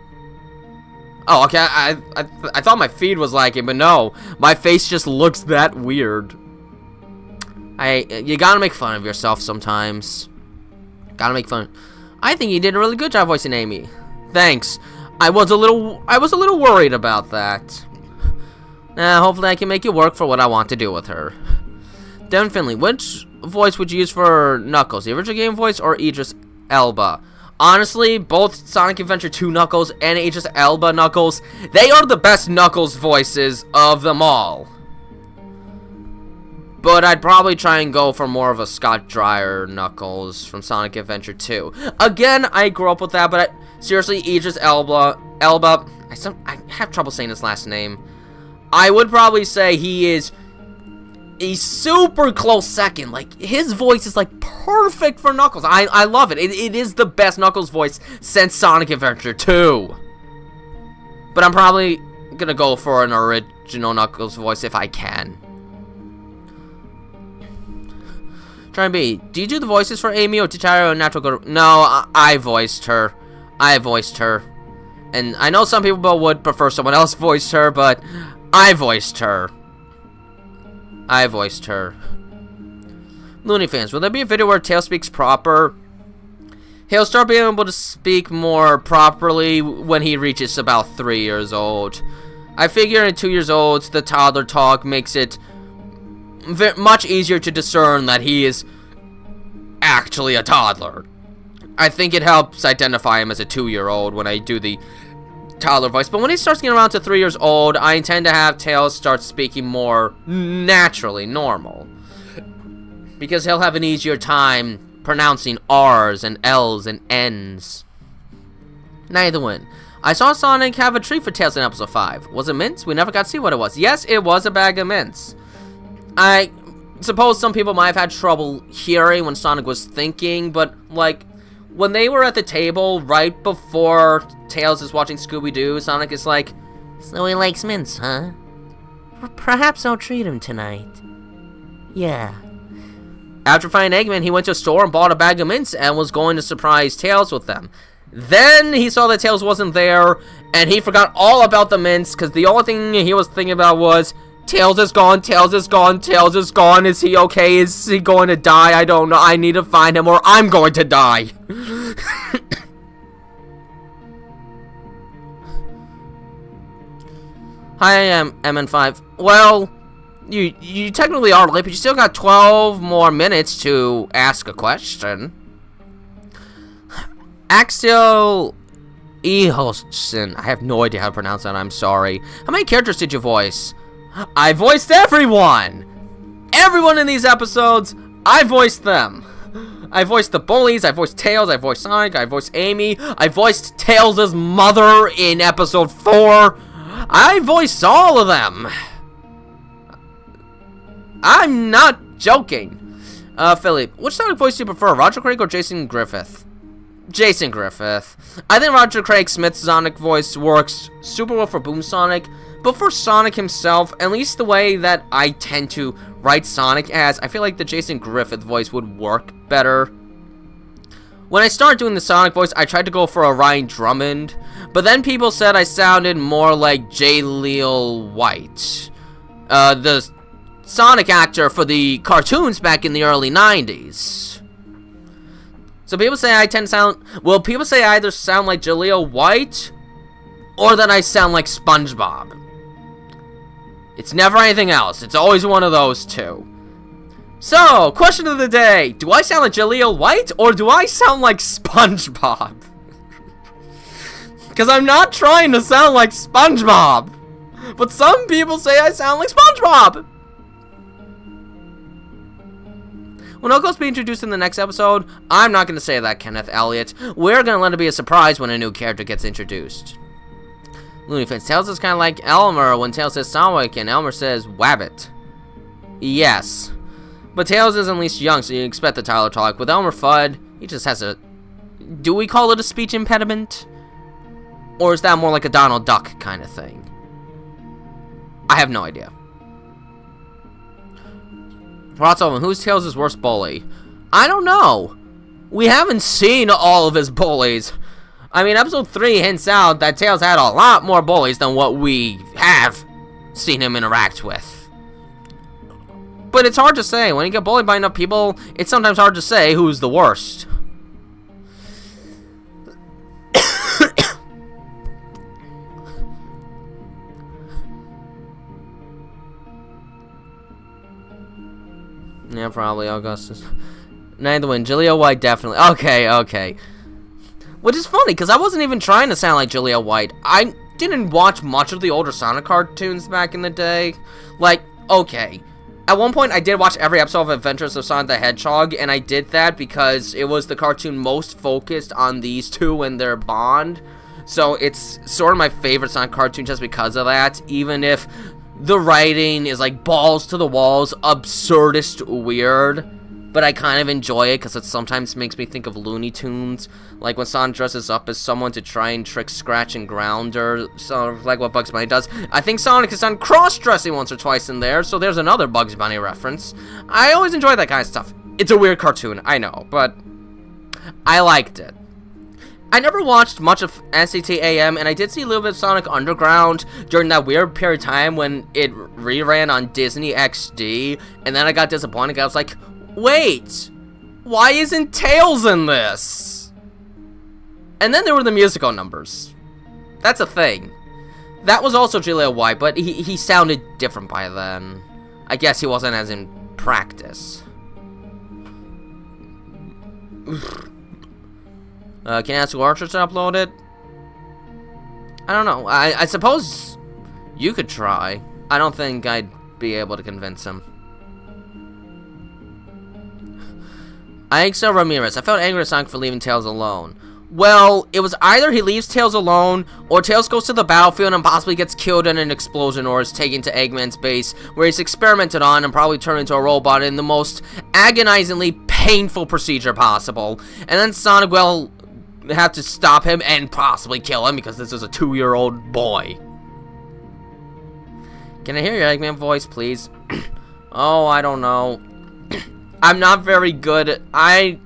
Oh, okay. I thought my feed was lagging, but no, my face just looks that weird. You gotta make fun of yourself sometimes. Gotta make fun. I think you did a really good job voicing Amy. Thanks. I was a little worried about that. Hopefully I can make it work for what I want to do with her. Devin Finley, which voice would you use for Knuckles? The original game voice or Idris Elba? Honestly, both Sonic Adventure 2 Knuckles and Idris Elba Knuckles, they are the best Knuckles voices of them all. But I'd probably try and go for more of a Scott Dreyer Knuckles from Sonic Adventure 2. Again, I grew up with that, but seriously, Idris Elba, I have trouble saying his last name. I would probably say he is a super close second. Like, his voice is like perfect for Knuckles. I love it. It is the best Knuckles voice since Sonic Adventure 2. But I'm probably gonna go for an original Knuckles voice if I can. Try and be. Do you do the voices for Amy or Tichiro or Natural Good? No, I voiced her. I voiced her. And I know some people would prefer someone else voiced her, but I voiced her. I voiced her. Looney fans, will there be a video where Tails speaks proper? He'll start being able to speak more properly when he reaches about 3 years old. I figure at 2 years old, the toddler talk makes it much easier to discern that he is actually a toddler. I think it helps identify him as a 2-year-old when I do the toddler voice. But when he starts getting around to 3 years old, I intend to have Tails start speaking more naturally, normal. Because he'll have an easier time pronouncing R's and L's and N's. Neither one. I saw Sonic have a treat for Tails in episode 5. Was it mints? We never got to see what it was. Yes, it was a bag of mints. I suppose some people might have had trouble hearing when Sonic was thinking, but, like, when they were at the table right before Tails is watching Scooby-Doo, Sonic is like, So he likes mints, huh? Perhaps I'll treat him tonight. Yeah. After finding Eggman, he went to a store and bought a bag of mints and was going to surprise Tails with them. Then he saw that Tails wasn't there, and he forgot all about the mints, because the only thing he was thinking about was, Tails is gone, Tails is gone, Tails is gone, is he okay, is he going to die, I don't know, I need to find him or I'm going to die. Hi, I am MN5. Well, you technically are late, but you still got 12 more minutes to ask a question. Axel Ehosson, I have no idea how to pronounce that, I'm sorry. How many characters did you voice? I voiced everyone! Everyone in these episodes, I voiced them. I voiced the bullies, I voiced Tails, I voiced Sonic, I voiced Amy, I voiced Tails' mother in episode 4. I voiced all of them. I'm not joking. Philip, which Sonic voice do you prefer, Roger Craig or Jason Griffith? Jason Griffith. I think Roger Craig Smith's Sonic voice works super well for Boom Sonic, but for Sonic himself, at least the way that I tend to write Sonic as, I feel like the Jason Griffith voice would work better. When I started doing the Sonic voice, I tried to go for a Ryan Drummond, but then people said I sounded more like Jaleel White, the Sonic actor for the cartoons back in the early 90s. So people say I tend to sound, well, people say I either sound like Jaleel White, or that I sound like SpongeBob. It's never anything else. It's always one of those two. So, question of the day. Do I sound like Jaleel White, or do I sound like SpongeBob? Because I'm not trying to sound like SpongeBob. But some people say I sound like SpongeBob. When Knuckles be introduced in the next episode, I'm not going to say that, Kenneth Elliott. We're going to let it be a surprise when a new character gets introduced. Looney Fans, Tails is kind of like Elmer when Tails says Sonic and Elmer says Wabbit. Yes. But Tails is at least young, so you expect the Tyler talk. With Elmer Fudd, he just has a... Do we call it a speech impediment? Or is that more like a Donald Duck kind of thing? I have no idea. Rotzoven, who's Tails' worst bully? I don't know. We haven't seen all of his bullies. I mean, episode 3 hints out that Tails had a lot more bullies than what we have seen him interact with. But it's hard to say. When you get bullied by enough people, it's sometimes hard to say who's the worst. Yeah, probably Augustus. Neither win. Julia White, definitely. Okay. Which is funny, because I wasn't even trying to sound like Julia White. I didn't watch much of the older Sonic cartoons back in the day. Like, okay. At one point, I did watch every episode of Adventures of Sonic the Hedgehog, and I did that because it was the cartoon most focused on these two and their bond. So it's sort of my favorite Sonic cartoon just because of that, even if the writing is like balls to the walls, absurdist weird. But I kind of enjoy it because it sometimes makes me think of Looney Tunes. Like when Sonic dresses up as someone to try and trick Scratch and Grounder, so like what Bugs Bunny does. I think Sonic has done cross-dressing once or twice in there, so there's another Bugs Bunny reference. I always enjoy that kind of stuff. It's a weird cartoon, I know, but I liked it. I never watched much of NCT/AM, and I did see a little bit of Sonic Underground during that weird period of time when it reran on Disney XD, and then I got disappointed. I was like, wait, why isn't Tails in this? And then there were the musical numbers. That's a thing. That was also Julia White, but he sounded different by then. I guess he wasn't as in practice. Can I ask Archer to upload it? I don't know. I suppose you could try. I don't think I'd be able to convince him. Aixa Ramirez. I felt angry at Sonic for leaving Tails alone. Well, it was either he leaves Tails alone, or Tails goes to the battlefield and possibly gets killed in an explosion, or is taken to Eggman's base, where he's experimented on and probably turned into a robot in the most agonizingly painful procedure possible. And then Sonic will have to stop him and possibly kill him, because this is a 2-year-old boy. Can I hear your Eggman voice, please? Oh, I don't know. I'm not very good. I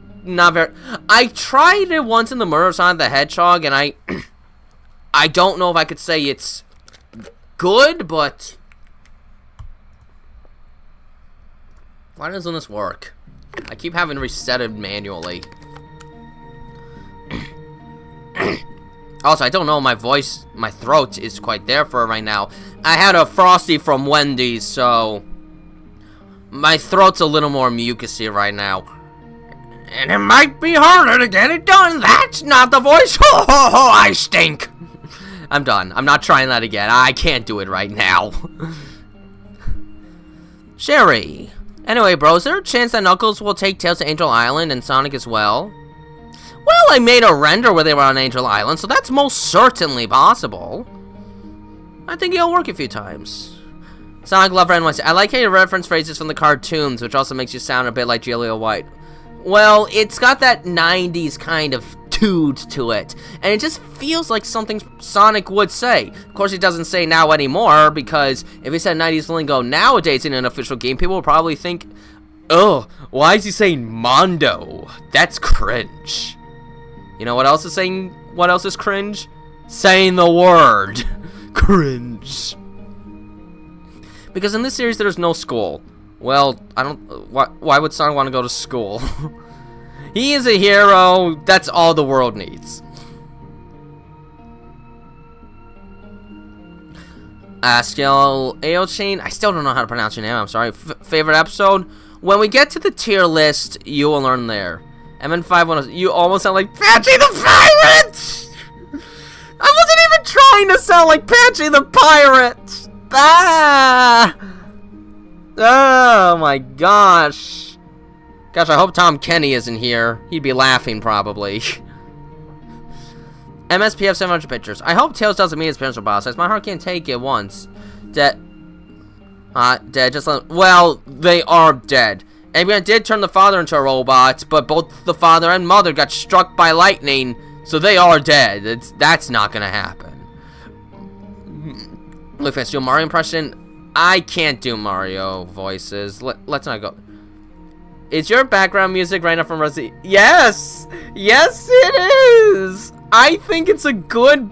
tried it once in the Murder of Sonic the Hedgehog, and I don't know if I could say it's good, but why doesn't this work? I keep having to reset it manually. Also, I don't know, my throat is quite there for it right now. I had a Frosty from Wendy's, so my throat's a little more mucusy right now. And it might be harder to get it done. That's not the voice. Ho, ho, ho, I stink. I'm done. I'm not trying that again. I can't do it right now. Sherry. Anyway, bro, is there a chance that Knuckles will take Tails to Angel Island and Sonic as well? Well, I made a render where they were on Angel Island, so that's most certainly possible. I think it'll work a few times. Sonic Lover NYC. I like how you reference phrases from the cartoons, which also makes you sound a bit like Julia White. Well, it's got that 90s kind of toot to it, and it just feels like something Sonic would say. Of course, he doesn't say now anymore, because if he said 90s lingo nowadays in an official game, people would probably think, oh, why is he saying Mondo? That's cringe. You know what else is saying? What else is cringe? Saying the word. Cringe. Because in this series, there's no school. Well, I don't... Why would Sonic want to go to school? He is a hero. That's all the world needs. Askiel Aochain. I still don't know how to pronounce your name. I'm sorry. Favorite episode? When we get to the tier list, you will learn there. MN510. You almost sound like Patchy the Pirate! I wasn't even trying to sound like Patchy the Pirate! Ah! Oh my gosh. Gosh, I hope Tom Kenny isn't here. He'd be laughing, probably. MSPF 700 pictures. I hope Tails doesn't meet his parents for process. My heart can't take it once. Dead. Dead. Just let... Well, they are dead. Eggman did turn the father into a robot, but both the father and mother got struck by lightning, so they are dead. That's not gonna happen. Look, let's do a Mario impression. I can't do Mario voices. Let's not go. Is your background music right now from Rosie? Yes! Yes, it is! I think it's good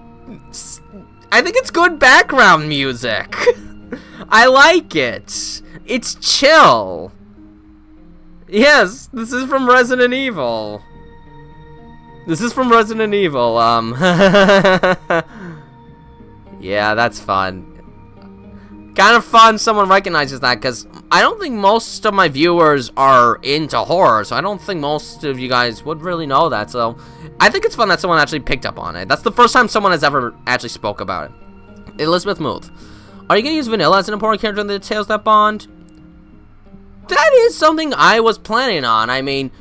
background music. I like it. It's chill. Yes, this is from Resident Evil. Yeah, that's fun. Kind of fun someone recognizes that, because I don't think most of my viewers are into horror, so I don't think most of you guys would really know that, so I think it's fun that someone actually picked up on it. That's the first time someone has ever actually spoke about it. Elizabeth Muth. Are you going to use Vanilla as an important character in the Tales That Bond? That is something I was planning on. I mean,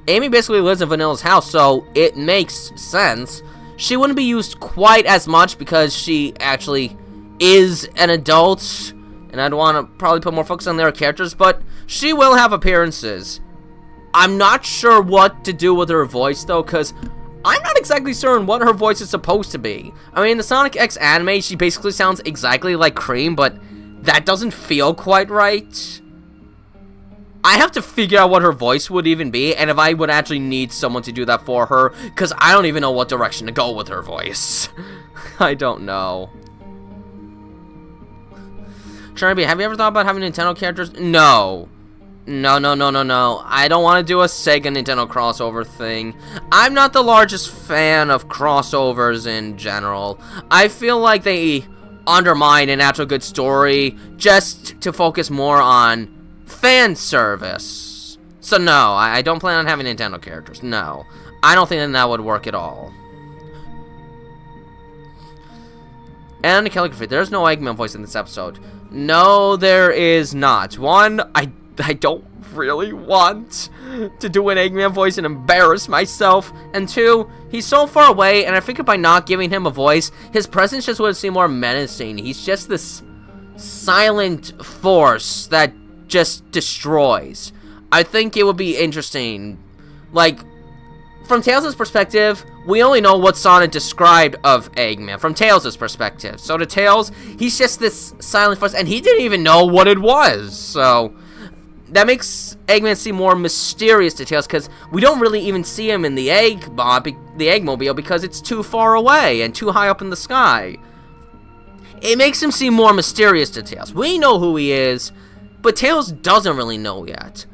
Amy basically lives in Vanilla's house, so it makes sense. She wouldn't be used quite as much because she actually is an adult, and I'd want to probably put more focus on their characters, but she will have appearances. I'm not sure what to do with her voice, though, because I'm not exactly certain what her voice is supposed to be. I mean, in the Sonic X anime, she basically sounds exactly like Cream, but that doesn't feel quite right. I have to figure out what her voice would even be, and if I would actually need someone to do that for her, because I don't even know what direction to go with her voice. I don't know. Chernobyl, have you ever thought about having Nintendo characters? No. No. I don't want to do a Sega Nintendo crossover thing. I'm not the largest fan of crossovers in general. I feel like they undermine an actual good story just to focus more on fan service. So no, I don't plan on having Nintendo characters. No. I don't think that would work at all. And the calligraphy. There's no Eggman voice in this episode. No, there is not. One, I don't really want to do an Eggman voice and embarrass myself. And two, he's so far away, and I figured by not giving him a voice, his presence just would seem more menacing. He's just this silent force that just destroys. I think it would be interesting. Like, from Tails' perspective, we only know what Sonic described of Eggman from Tails' perspective. So to Tails, he's just this silent force, and he didn't even know what it was. So that makes Eggman seem more mysterious to Tails, because we don't really even see him in the Eggmobile, because it's too far away and too high up in the sky. It makes him seem more mysterious to Tails. We know who he is, but Tails doesn't really know yet.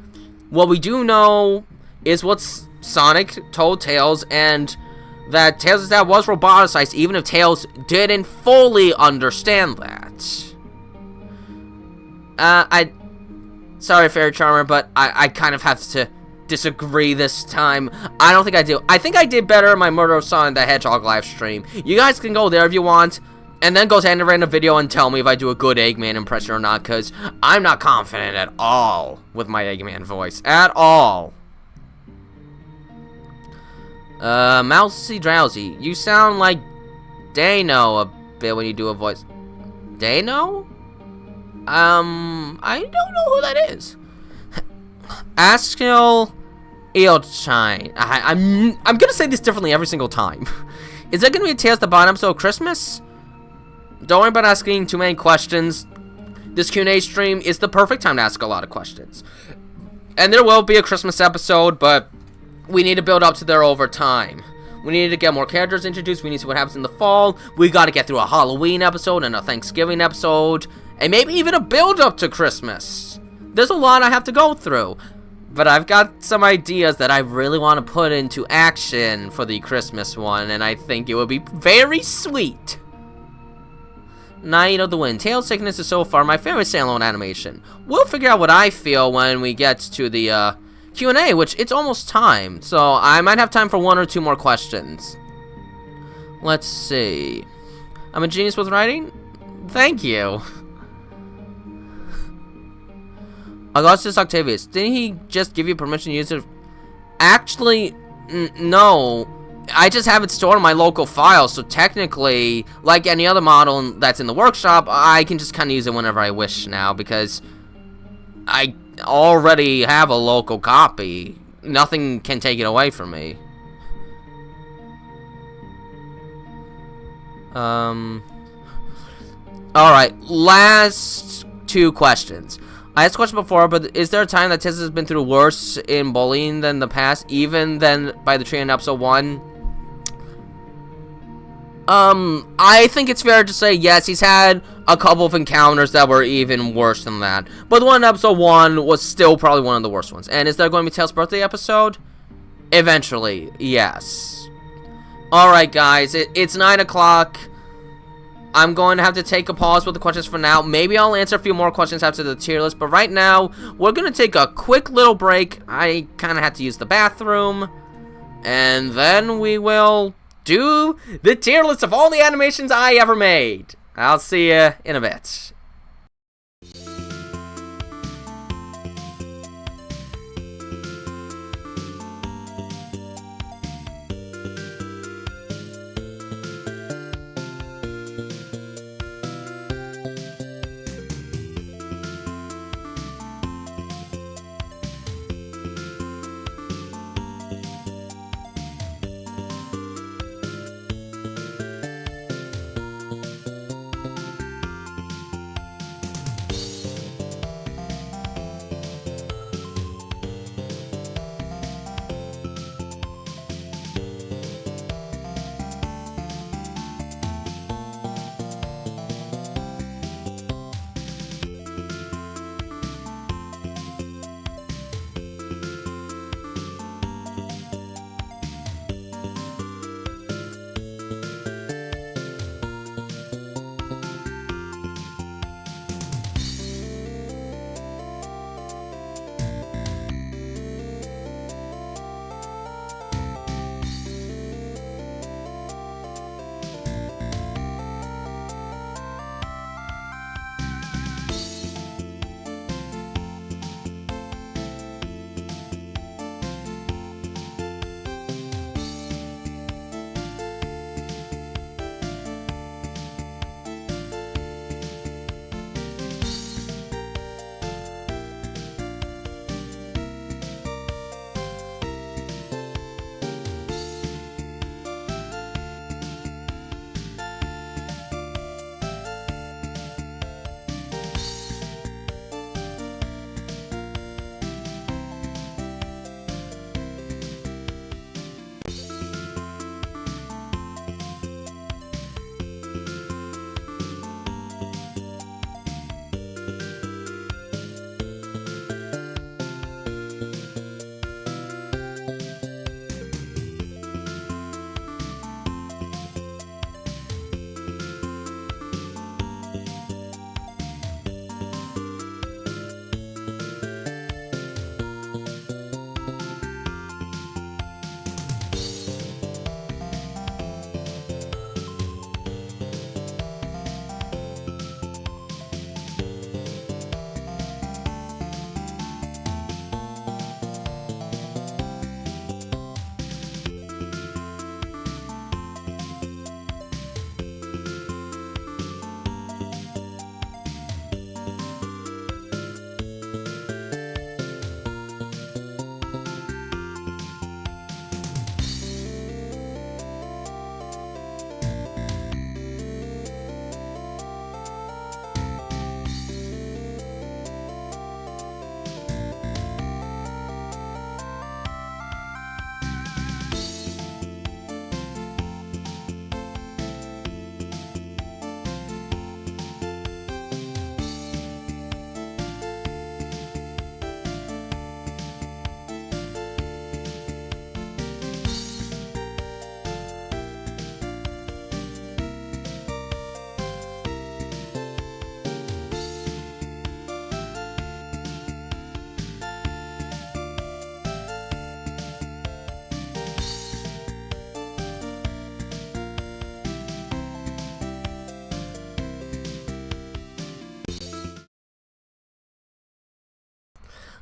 What we do know is what Sonic told Tails, and that Tails' dad was roboticized, even if Tails didn't fully understand that. Sorry, Fairy Charmer, but I kind of have to disagree this time. I don't think I do. I think I did better in my Murder of Sonic the Hedgehog live stream. You guys can go there if you want, and then go to end of random video and tell me if I do a good Eggman impression or not, because I'm not confident at all with my Eggman voice. At all. Mousy Drowsy, you sound like Dano a bit when you do a voice. Dano? I don't know who that is. Askell Eelchine. I'm gonna say this differently every single time. Is that gonna be a Tales the Bond episode of Christmas? Don't worry about asking too many questions. This Q&A stream is the perfect time to ask a lot of questions. And there will be a Christmas episode, but we need to build up to there over time. We need to get more characters introduced. We need to see what happens in the fall. We got to get through a Halloween episode and a Thanksgiving episode, and maybe even a build up to Christmas. There's a lot I have to go through, but I've got some ideas that I really want to put into action for the Christmas one, and I think it would be very sweet. Night of the Wind. Tails Sickness is so far my favorite standalone animation. We'll figure out what I feel when we get to the Q&A, which it's almost time, so I might have time for one or two more questions. Let's see. I'm a genius with writing? Thank you. Augustus Octavius, didn't he just give you permission to use it? Actually, no. I just have it stored in my local file, so technically, like any other model that's in the workshop, I can just kind of use it whenever I wish now, because I already have a local copy. Nothing can take it away from me. Alright, last 2 questions. I asked a question before, but is there a time that Tails has been through worse in bullying than the past, even than by the tree in episode 1? I think it's fair to say yes, he's had a couple of encounters that were even worse than that. But the one in episode 1 was still probably one of the worst ones. And is there going to be Tails' birthday episode? Eventually, yes. Alright guys, it's 9 o'clock. I'm going to have to take a pause with the questions for now. Maybe I'll answer a few more questions after the tier list. But right now, we're going to take a quick little break. I kind of had to use the bathroom. And then we will do the tier list of all the animations I ever made. I'll see you in a bit.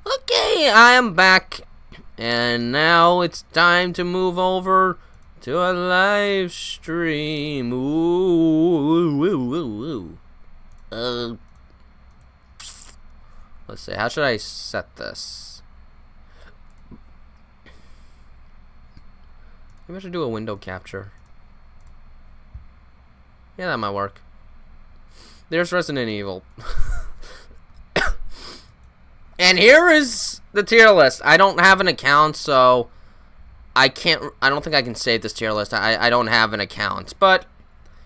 Okay, I am back, and now it's time to move over to a live stream. Ooh. Let's Let's see, how should I set this? Maybe I should do a window capture. Yeah, that might work. There's Resident Evil. And here is the tier list. I don't have an account, so I don't think I can save this tier list. I don't have an account. But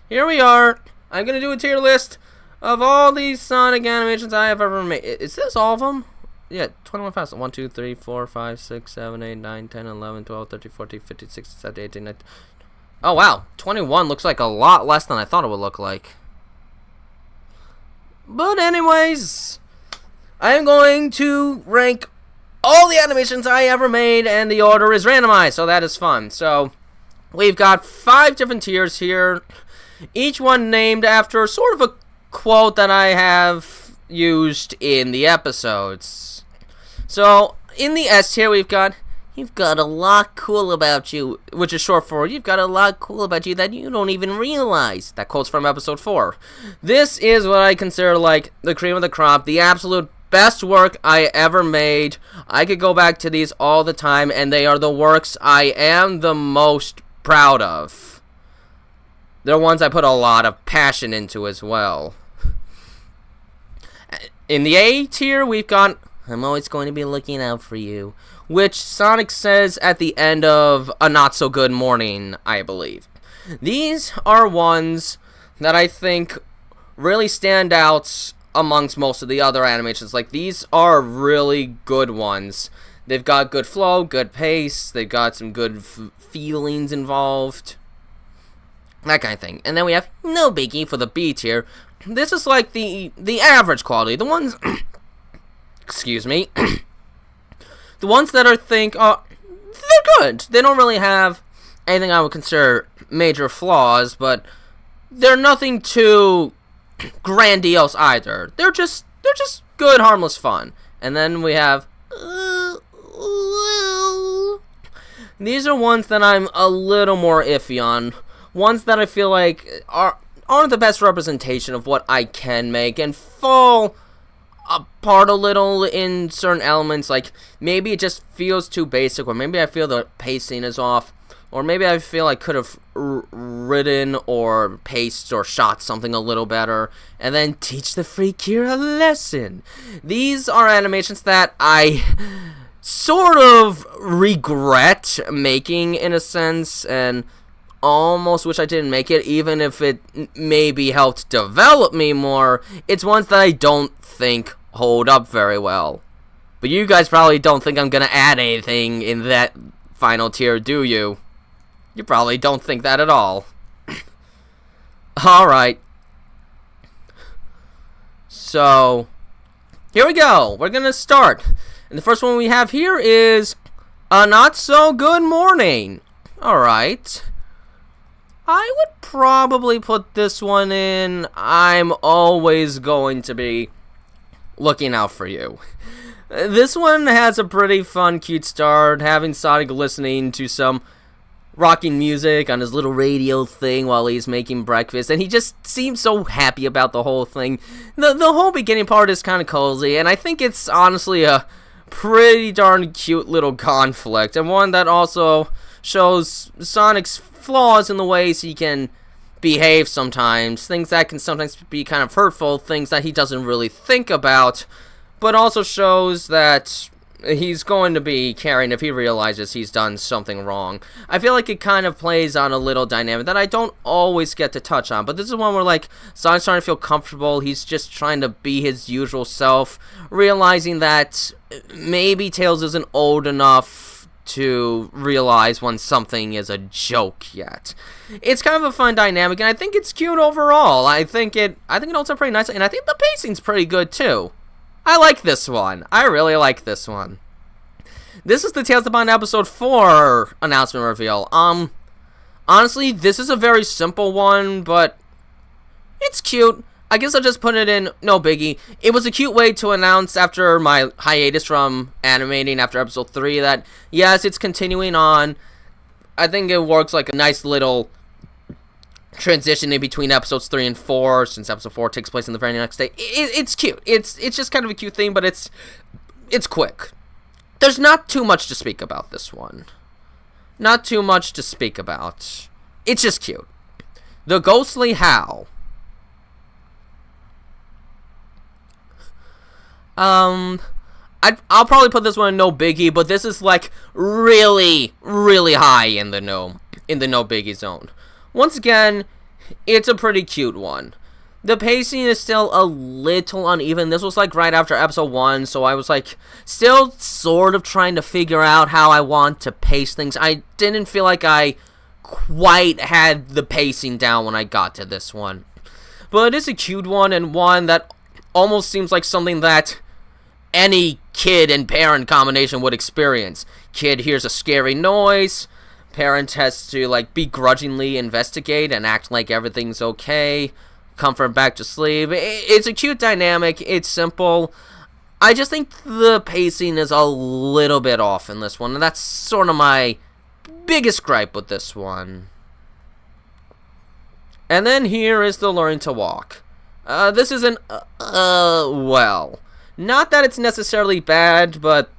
here we are. I'm going to do a tier list of all these Sonic animations I have ever made. Is this all of them? Yeah, 21 fast. 1, 2, 3, 4, 5, 6, 7, 8, 9, 10, 11, 12, 13, 14, 15, 16, 17, 18, 19. Oh, wow. 21 looks like a lot less than I thought it would look like. But anyways, I'm going to rank all the animations I ever made, and the order is randomized, so that is fun. So, we've got 5 different tiers here, each one named after sort of a quote that I have used in the episodes. So, in the S tier, we've got, "You've got a lot cool about you," which is short for, "You've got a lot cool about you that you don't even realize." That quote's from episode 4. This is what I consider like the cream of the crop, the absolute best work I ever made. I could go back to these all the time, and they are the works I am the most proud of. They're ones I put a lot of passion into as well. In the A tier, we've got, "I'm always going to be looking out for you," which Sonic says at the end of A Not So Good Morning, I believe. These are ones that I think really stand out amongst most of the other animations. Like, these are really good ones. They've got good flow, good pace, they've got some good feelings involved, that kind of thing. And then we have No Biggie for the B tier. This is like the average quality. The ones, excuse me, the ones that I think are, they're good. They don't really have anything I would consider major flaws, but they're nothing too grandiose either. They're just good, harmless fun. And then we have, these are ones that I'm a little more iffy on. Ones that I feel like aren't the best representation of what I can make, and fall apart a little in certain elements. Like, maybe it just feels too basic, or maybe I feel the pacing is off, or maybe I feel I could have written or paced or shot something a little better, and then teach the freak here a lesson. These are animations that I sort of regret making, in a sense, and almost wish I didn't make it, even if it maybe helped develop me more. It's ones that I don't think hold up very well. But you guys probably don't think I'm gonna add anything in that final tier, do you? You probably don't think that at all. Alright. So, here we go. We're gonna start. And the first one we have here is A Not So Good Morning. Alright. I would probably put this one in I'm Always Going to Be Looking Out For You. This one has a pretty fun, cute start, having Sonic listening to some rocking music on his little radio thing while he's making breakfast, and he just seems so happy about the whole thing. The whole beginning part is kind of cozy, and I think it's honestly a pretty darn cute little conflict, and one that also shows Sonic's flaws in the ways he can behave sometimes, things that can sometimes be kind of hurtful, things that he doesn't really think about, but also shows that he's going to be caring if he realizes he's done something wrong. I feel like it kind of plays on a little dynamic that I don't always get to touch on, but this is one where, like, Sonic's starting to feel comfortable, he's just trying to be his usual self, realizing that maybe Tails isn't old enough to realize when something is a joke yet. It's kind of a fun dynamic, and I think it's cute overall. I think it holds up pretty nicely, and I think the pacing's pretty good too. I like this one. I really like this one. This is the Tales of Bond episode 4 announcement reveal. Honestly, this is a very simple one, but it's cute. I guess I'll just put it in No Biggie. It was a cute way to announce after my hiatus from animating after episode 3 that, yes, it's continuing on. I think it works like a nice little transitioning between episodes 3 and 4, since episode 4 takes place in the very next day. It's cute. It's just kind of a cute thing, but it's quick. There's not too much to speak about this one. Not too much to speak about. It's just cute. The Ghostly Howl. I'll probably put this one in no biggie, but this is like really, really high in the no biggie zone. Once again, it's a pretty cute one. The pacing is still a little uneven. This was like right after episode 1, so I was like still sort of trying to figure out how I want to pace things. I didn't feel like I quite had the pacing down when I got to this one. But it is a cute one, and one that almost seems like something that any kid and parent combination would experience. Kid hears a scary noise, parent has to like begrudgingly investigate and act like everything's okay, comfort back to sleep. It's a cute dynamic, it's simple. I just think the pacing is a little bit off in this one, and that's sort of my biggest gripe with this one. And then here is the Learning to Walk. This is well, not that it's necessarily bad, but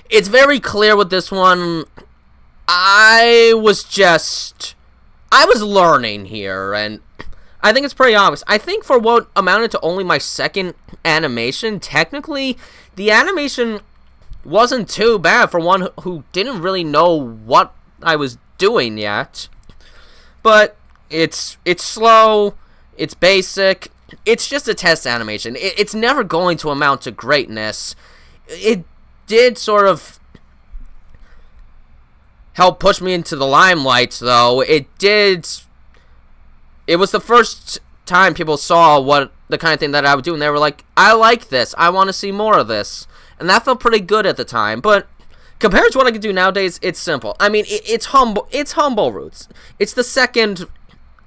it's very clear with this one. I was learning here, and I think it's pretty obvious. I think for what amounted to only my second animation, technically, the animation wasn't too bad for one who didn't really know what I was doing yet. But it's slow, it's basic, it's just a test animation. It's never going to amount to greatness. It did sort of help push me into the limelight, though. It was the first time people saw what the kind of thing that I would do, and they were like, I like this, I want to see more of this. And that felt pretty good at the time, but compared to what I can do nowadays, it's simple. I mean, it's humble roots. It's the second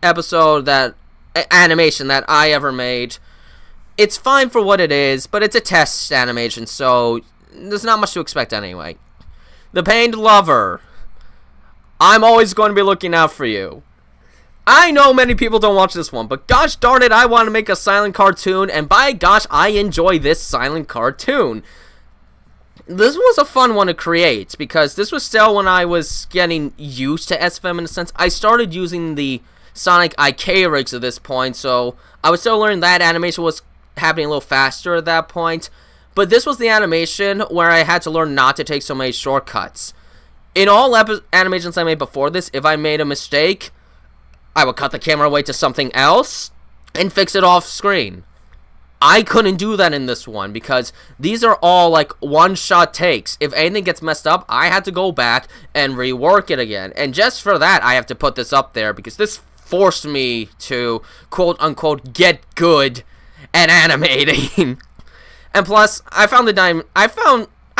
episode animation that I ever made. It's fine for what it is, but it's a test animation, so there's not much to expect anyway. The Pained Lover. I'm always going to be looking out for you. I know many people don't watch this one, but gosh darn it, I want to make a silent cartoon, and by gosh, I enjoy this silent cartoon. This was a fun one to create, because this was still when I was getting used to SFM in a sense. I started using the Sonic IK rigs at this point, so I was still learning that animation was happening a little faster at that point. But this was the animation where I had to learn not to take so many shortcuts. In all animations I made before this, if I made a mistake, I would cut the camera away to something else and fix it off screen. I couldn't do that in this one because these are all like one-shot takes. If anything gets messed up, I had to go back and rework it again. And just for that, I have to put this up there because this forced me to quote-unquote get good at animating. And plus, I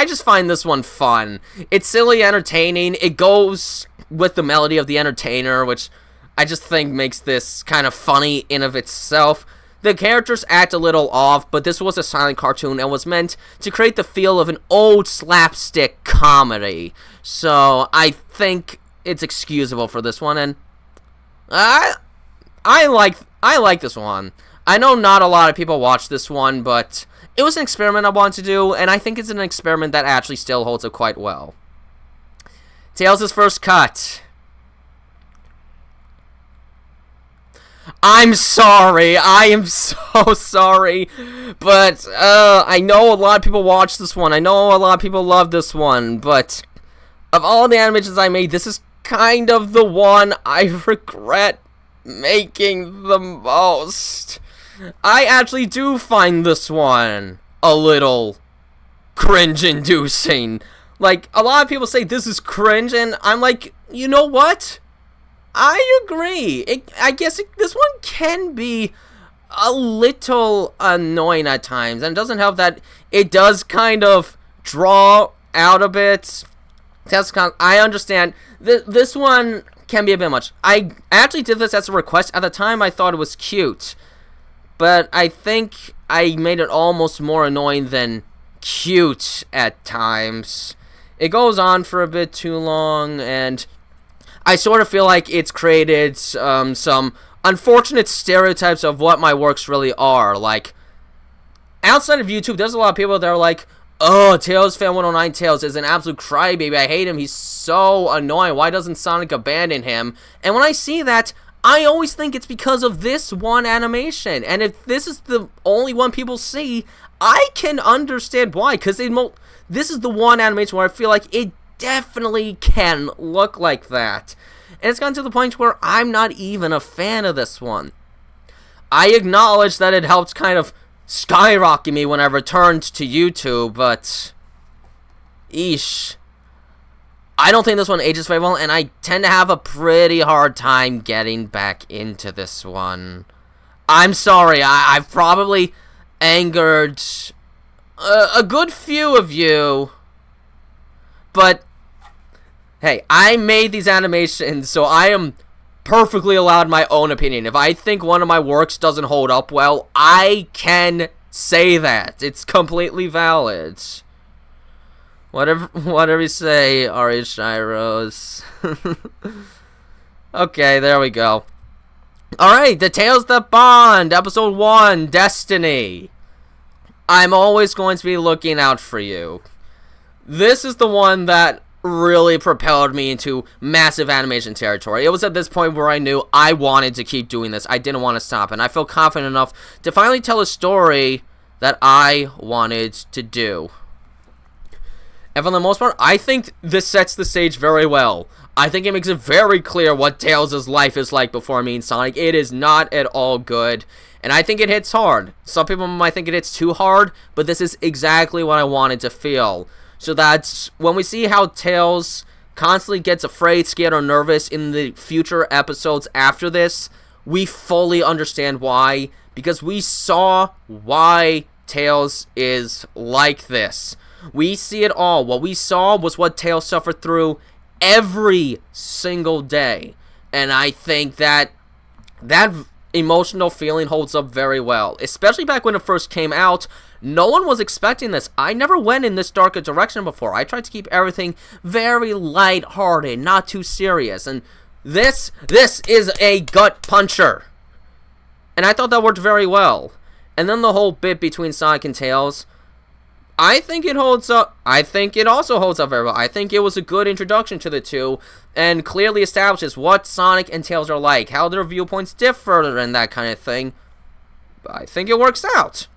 just find this one fun. It's silly, entertaining. It goes with the melody of The Entertainer, which I just think makes this kind of funny in of itself. The characters act a little off, but this was a silent cartoon and was meant to create the feel of an old slapstick comedy. So I think it's excusable for this one, and I like this one. I know not a lot of people watch this one, but it was an experiment I wanted to do, and I think it's an experiment that actually still holds up quite well. Tails' First Cut. I'm sorry, I am so sorry, but I know a lot of people watch this one, I know a lot of people love this one, but of all the animations I made, this is kind of the one I regret making the most. I actually do find this one a little cringe-inducing. Like, a lot of people say this is cringe, and I'm like, you know what? I agree. I guess this one can be a little annoying at times, and it doesn't help that it does kind of draw out a bit. I understand. This one can be a bit much. I actually did this as a request. At the time, I thought it was cute, but I think I made it almost more annoying than cute at times. It goes on for a bit too long, and I sort of feel like it's created some unfortunate stereotypes of what my works really are. Like, outside of YouTube, there's a lot of people that are like, oh, TailsFan109 Tails is an absolute crybaby. I hate him. He's so annoying. Why doesn't Sonic abandon him? And when I see that, I always think it's because of this one animation. And if this is the only one people see, I can understand why. Because this is the one animation where I feel like it definitely can look like that. And it's gotten to the point where I'm not even a fan of this one. I acknowledge that it helped kind of skyrocket me when I returned to YouTube, but eesh, I don't think this one ages very well, and I tend to have a pretty hard time getting back into this one. I'm sorry, I've probably angered a good few of you, but hey, I made these animations, so I am perfectly allowed my own opinion. If I think one of my works doesn't hold up well, I can say that. It's completely valid. Whatever you say, Ari Shiros. Okay, there we go. Alright, The Tales That Bond, Episode 1, Destiny. I'm always going to be looking out for you. This is the one that really propelled me into massive animation territory. It was at this point where I knew I wanted to keep doing this. I didn't want to stop, and I felt confident enough to finally tell a story that I wanted to do. And for the most part, I think this sets the stage very well. I think it makes it very clear what Tails' life is like before meeting Sonic. It is not at all good, and I think it hits hard. Some people might think it hits too hard, but this is exactly what I wanted to feel. So that's when we see how Tails constantly gets afraid, scared, or nervous in the future episodes after this, we fully understand why, because we saw why Tails is like this. We see it all. What we saw was what Tails suffered through every single day. And I think that emotional feeling holds up very well, especially back when it first came out. No one was expecting this. I never went in this dark a direction before. I tried to keep everything very light-hearted, not too serious. And this is a gut puncher. And I thought that worked very well. And then the whole bit between Sonic and Tails, I think it holds up. I think it also holds up very well. I think it was a good introduction to the two and clearly establishes what Sonic and Tails are like, how their viewpoints differ, and that kind of thing. I think it works out.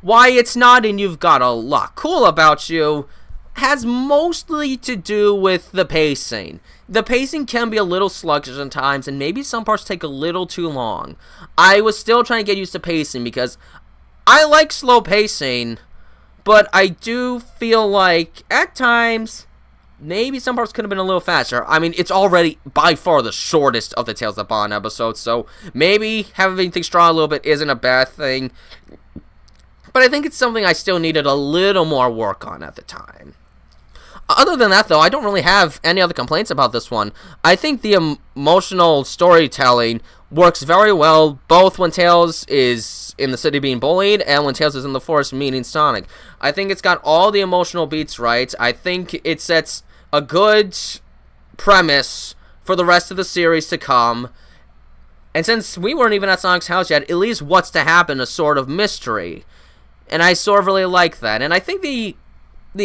Why it's not in You've Got a Lot Cool About You has mostly to do with the pacing. The pacing can be a little sluggish at times, and maybe some parts take a little too long. I was still trying to get used to pacing because I like slow pacing, but I do feel like at times maybe some parts could have been a little faster. I mean, it's already by far the shortest of the Tales That Bond episodes, so maybe having things drawn a little bit isn't a bad thing. But I think it's something I still needed a little more work on at the time. Other than that, though, I don't really have any other complaints about this one. I think the emotional storytelling works very well, both when Tails is in the city being bullied and when Tails is in the forest meeting Sonic. I think it's got all the emotional beats right. I think it sets a good premise for the rest of the series to come. And since we weren't even at Sonic's house yet, at least what's to happen is sort of mystery. And I sort of really like that. And I think the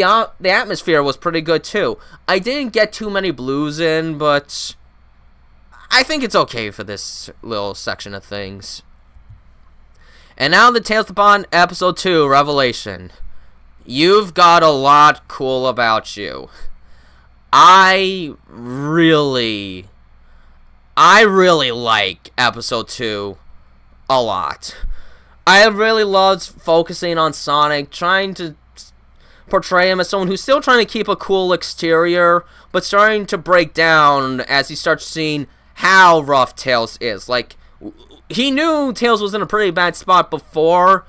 atmosphere was pretty good too. I didn't get too many blues in, but I think it's okay for this little section of things. And now the Tales That Bond Episode 2 Revelation. You've Got a Lot Cool About You. I really like Episode 2 a lot. I really loved focusing on Sonic, trying to portray him as someone who's still trying to keep a cool exterior, but starting to break down as he starts seeing how rough Tails is. Like, he knew Tails was in a pretty bad spot before,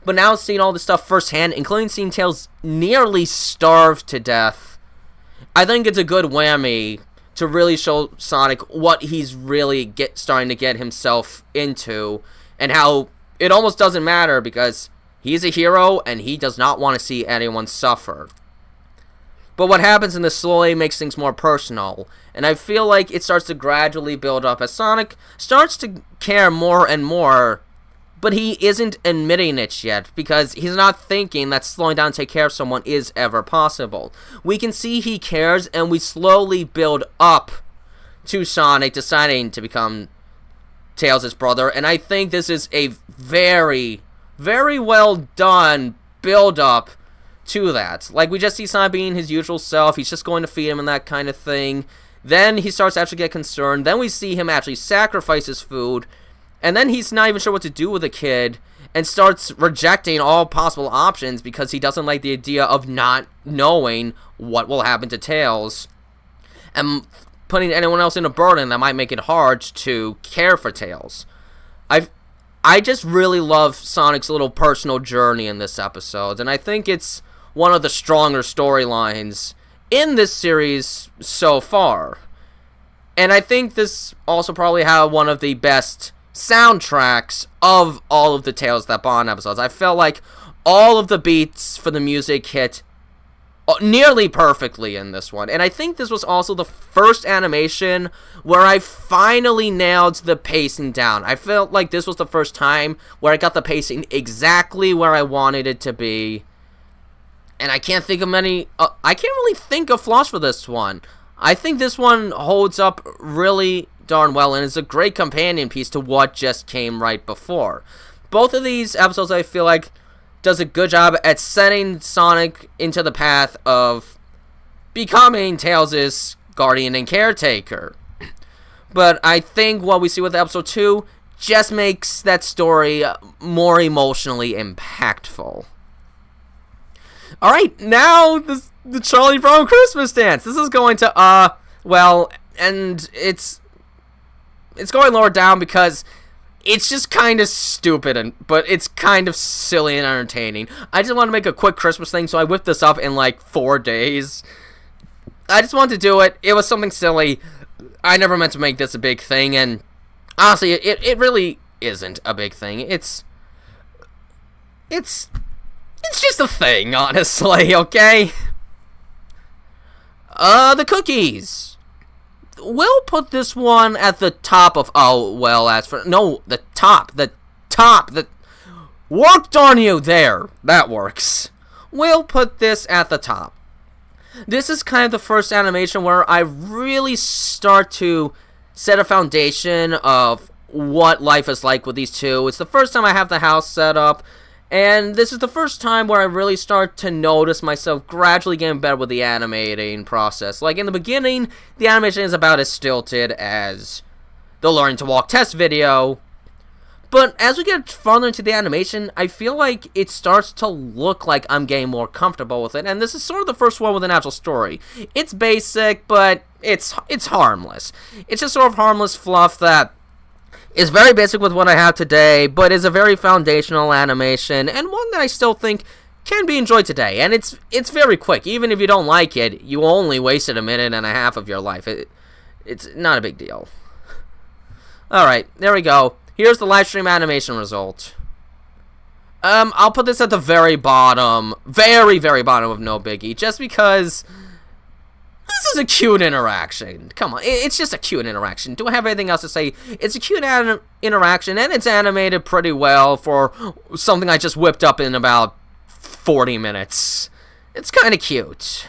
but now seeing all this stuff firsthand, including seeing Tails nearly starve to death, I think it's a good whammy to really show Sonic what he's really starting to get himself into, and how it almost doesn't matter because he's a hero and he does not want to see anyone suffer. But what happens in this slowly makes things more personal, and I feel like it starts to gradually build up as Sonic starts to care more and more, but he isn't admitting it yet, because he's not thinking that slowing down to take care of someone is ever possible. We can see he cares, and we slowly build up to Sonic deciding to become Tails' brother, and I think this is a very, very well done build-up to that. Like, we just see Sonic being his usual self, he's just going to feed him and that kind of thing. Then he starts to actually get concerned, then we see him actually sacrifice his food, and then he's not even sure what to do with the kid, and starts rejecting all possible options because he doesn't like the idea of not knowing what will happen to Tails, and putting anyone else in a burden that might make it hard to care for Tails. I just really love Sonic's little personal journey in this episode, and I think it's one of the stronger storylines in this series so far. And I think this also probably had one of the best soundtracks of all of the Tales That Bond episodes. I felt like all of the beats for the music hit nearly perfectly in this one, and I think this was also the first animation where I finally nailed the pacing down. I felt like this was the first time where I got the pacing exactly where I wanted it to be, and I can't think of many I can't really think of flaws for this one. I think this one holds up really darn well, and is a great companion piece to what just came right before. Both of these episodes, I feel like, does a good job at setting Sonic into the path of becoming Tails' guardian and caretaker. But I think what we see with episode 2 just makes that story more emotionally impactful. Alright, now the Charlie Brown Christmas dance. This is going to, well, and it's going lower down because it's just kind of stupid, but it's kind of silly and entertaining. I just want to make a quick Christmas thing, so I whipped this up in like 4 days. I just wanted to do it. It was something silly. I never meant to make this a big thing, and honestly, it really isn't a big thing. It's just a thing, honestly, okay? The cookies. We'll put this one at the top of, the top, worked on you there, that works. We'll put this at the top. This is kind of the first animation where I really start to set a foundation of what life is like with these two. It's the first time I have the house set up, and this is the first time where I really start to notice myself gradually getting better with the animating process. Like, in the beginning, the animation is about as stilted as the Learning to Walk test video. But as we get farther into the animation, I feel like it starts to look like I'm getting more comfortable with it. And this is sort of the first one with an actual story. It's basic, but it's harmless. It's just sort of harmless fluff that is very basic with what I have today, but is a very foundational animation, and one that I still think can be enjoyed today. And it's very quick. Even if you don't like it, you only wasted a minute and a half of your life. It's not a big deal. Alright, there we go. Here's the live stream animation result. I'll put this at the very bottom. Very, very bottom of No Biggie, just because this is a cute interaction. Come on, it's just a cute interaction. Do I have anything else to say? It's a cute interaction, and it's animated pretty well for something I just whipped up in about 40 minutes. It's kind of cute.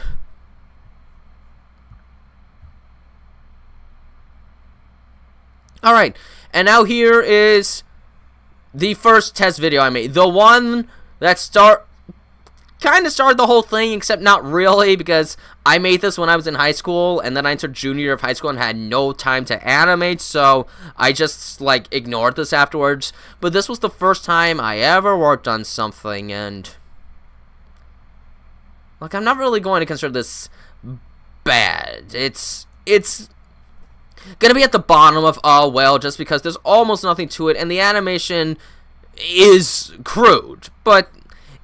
Alright, and now here is the first test video I made. The one that kind of started the whole thing, except not really, because I made this when I was in high school, and then I entered junior year of high school and had no time to animate, so I just, like, ignored this afterwards. But this was the first time I ever worked on something, and like, I'm not really going to consider this bad. It's gonna be at the bottom of just because there's almost nothing to it, and the animation is crude, but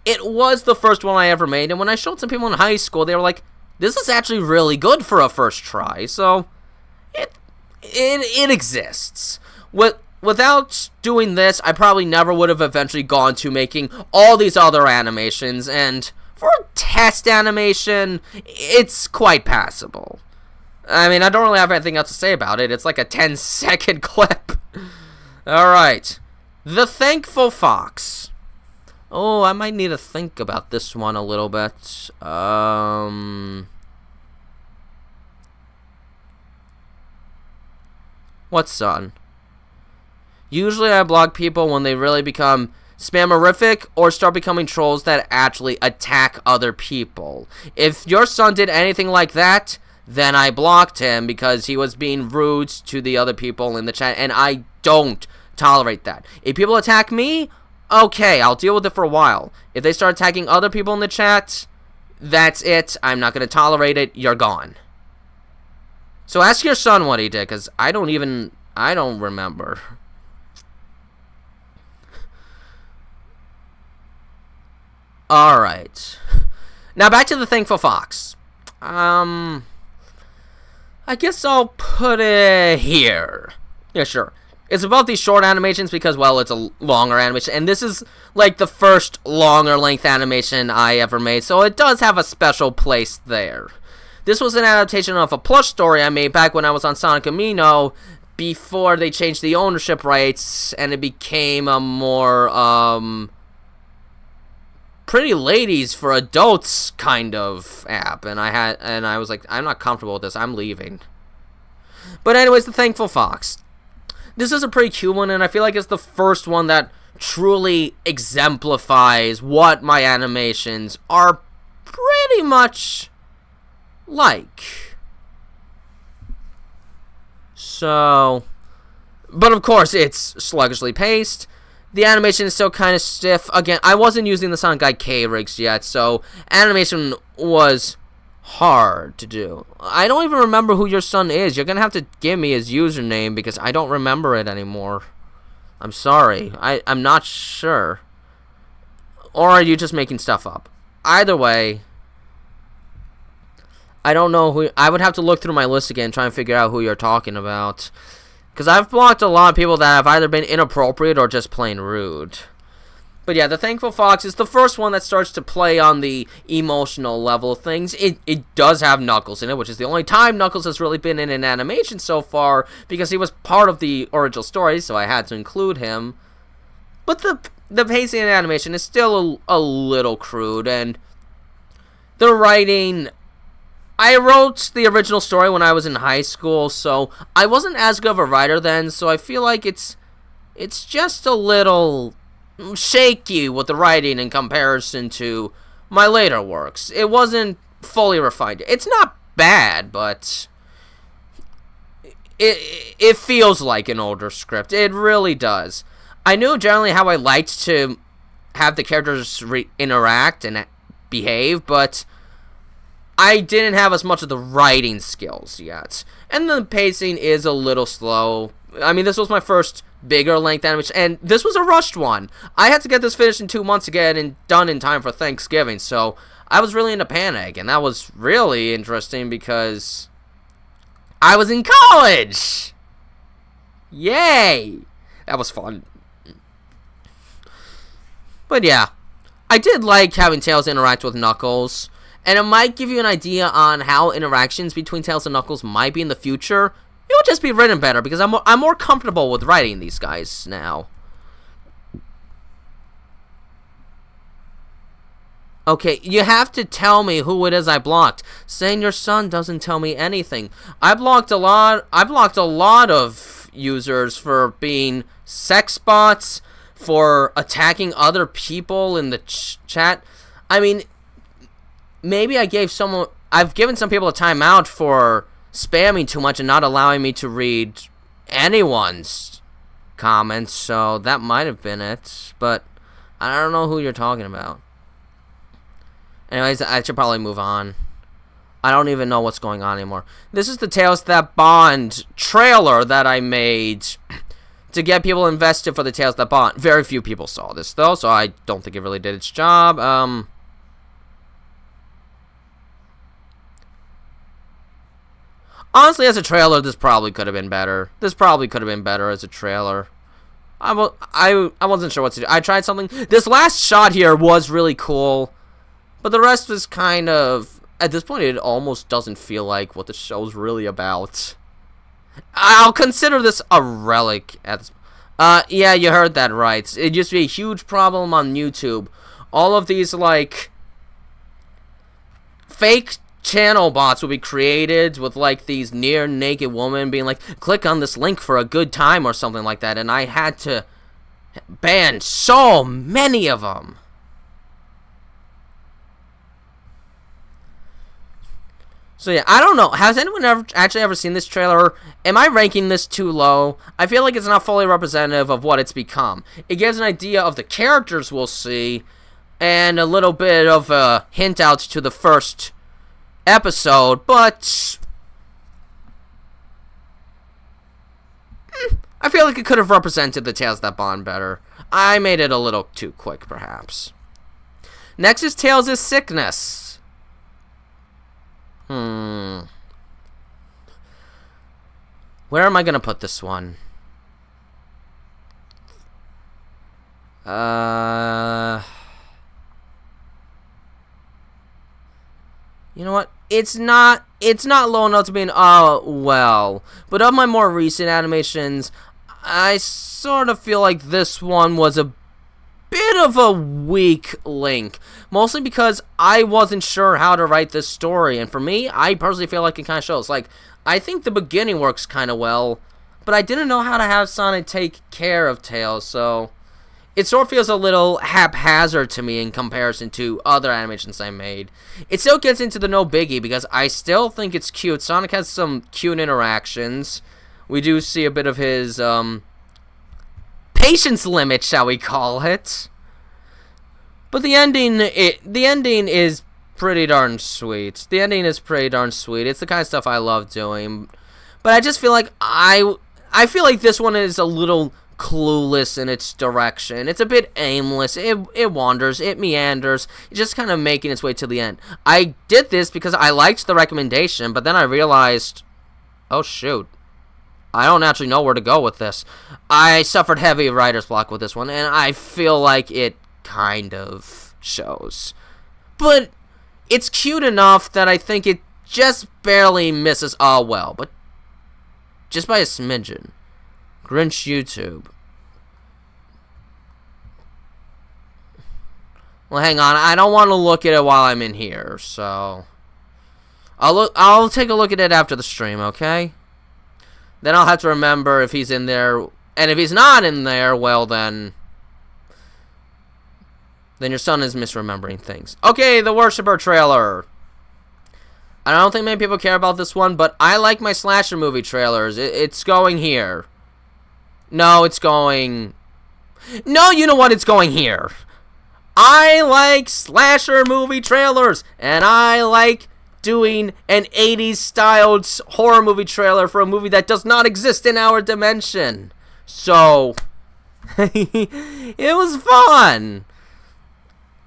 it was the first one I ever made, and when I showed some people in high school, they were like, this is actually really good for a first try, so it exists. Without doing this, I probably never would have eventually gone to making all these other animations, and for test animation, it's quite passable. I mean, I don't really have anything else to say about it. It's like a 10-second clip. Alright. The Thankful Fox. Oh, I might need to think about this one a little bit. What's son? Usually I block people when they really become spammerific or start becoming trolls that actually attack other people. If your son did anything like that, then I blocked him because he was being rude to the other people in the chat, and I don't tolerate that. If people attack me, okay, I'll deal with it for a while. If they start attacking other people in the chat, that's it. I'm not going to tolerate it. You're gone. So ask your son what he did, because I don't remember. Alright. Now back to the Thankful Fox. I guess I'll put it here. Yeah, sure. It's about these short animations because, well, it's a longer animation. And this is, like, the first longer length animation I ever made. So it does have a special place there. This was an adaptation of a plush story I made back when I was on Sonic Amino, before they changed the ownership rights and it became a more, pretty ladies for adults kind of app, and I was like, I'm not comfortable with this, I'm leaving. But anyways, the Thankful Fox. This is a pretty cute one, and I feel like it's the first one that truly exemplifies what my animations are pretty much like. So, but of course it's sluggishly paced. The animation is still kind of stiff. Again, I wasn't using the Sonic Guy K rigs yet, so animation was hard to do. I don't even remember who your son is. You're gonna have to give me his username because I don't remember it anymore. I'm sorry. I'm not sure. Or are you just making stuff up? Either way, I don't know who. I would have to look through my list again and try and figure out who you're talking about. Because I've blocked a lot of people that have either been inappropriate or just plain rude. But yeah, the Thankful Fox is the first one that starts to play on the emotional level of things. It does have Knuckles in it, which is the only time Knuckles has really been in an animation so far, because he was part of the original story, so I had to include him. But the pacing and animation is still a little crude, and the writing... I wrote the original story when I was in high school, so I wasn't as good of a writer then, so I feel like it's just a little shaky with the writing in comparison to my later works. It wasn't fully refined. It's not bad, but it feels like an older script. It really does. I knew generally how I liked to have the characters interact and behave, but I didn't have as much of the writing skills yet. And the pacing is a little slow. I mean, this was my first bigger length animation, and this was a rushed one. I had to get this finished in 2 months to get it done in time for Thanksgiving, so I was really in a panic, and that was really interesting because I was in college! Yay! That was fun. But yeah, I did like having Tails interact with Knuckles. And it might give you an idea on how interactions between Tails and Knuckles might be in the future. It would just be written better because I'm more comfortable with writing these guys now. Okay, you have to tell me who it is I blocked. Saying your son doesn't tell me anything. I blocked a lot of users for being sex bots, for attacking other people in the chat. I mean, maybe I've given some people a timeout for spamming too much and not allowing me to read anyone's comments, so that might have been it, but I don't know who you're talking about. Anyways, I should probably move on. I don't even know what's going on anymore. This is the Tales That Bond trailer that I made to get people invested for the Tales That Bond. Very few people saw this, though, so I don't think it really did its job. Honestly, as a trailer, this probably could have been better. This probably could have been better as a trailer. I wasn't sure what to do. I tried something. This last shot here was really cool. But the rest was kind of, at this point, it almost doesn't feel like what the show's really about. I'll consider this a relic at this. Yeah, you heard that right. It used to be a huge problem on YouTube. All of these, like, fake channel bots would be created with, like, these near naked women being like, click on this link for a good time or something like that, and I had to ban so many of them. So yeah, I don't know. Has anyone ever seen this trailer? Am I ranking this too low? I feel like it's not fully representative of what it's become. It gives an idea of the characters we'll see, and a little bit of a hint out to the first episode, but I feel like it could have represented the Tails That Bond better. I made it a little too quick, perhaps. Next is Tails' Sickness. Where am I gonna put this one? You know what? It's not low enough to be an well. But of my more recent animations, I sort of feel like this one was a bit of a weak link, mostly because I wasn't sure how to write this story, and for me, I personally feel like it kind of shows. Like, I think the beginning works kind of well, but I didn't know how to have Sonic take care of Tails, so it sort of feels a little haphazard to me in comparison to other animations I made. It still gets into the no biggie because I still think it's cute. Sonic has some cute interactions. We do see a bit of his patience limit, shall we call it? But the ending is pretty darn sweet. The ending is pretty darn sweet. It's the kind of stuff I love doing. But I just feel like I feel like this one is a little clueless in its direction. It's a bit aimless. It wanders. It meanders. It's just kind of making its way to the end. I did this because I liked the recommendation, but then I realized, oh shoot, I don't actually know where to go with this. I suffered heavy writer's block with this one, and I feel like it kind of shows. But it's cute enough that I think it just barely misses well, but just by a smidgen. Grinch YouTube. Well, hang on. I don't want to look at it while I'm in here, so I'll take a look at it after the stream, okay? Then I'll have to remember if he's in there, and if he's not in there, well then your son is misremembering things. Okay, the Worshipper trailer. I don't think many people care about this one, but I like my slasher movie trailers. It's going here. No, it's going... No, you know what? It's going here. I like slasher movie trailers, and I like doing an 80s styled horror movie trailer for a movie that does not exist in our dimension. So, it was fun.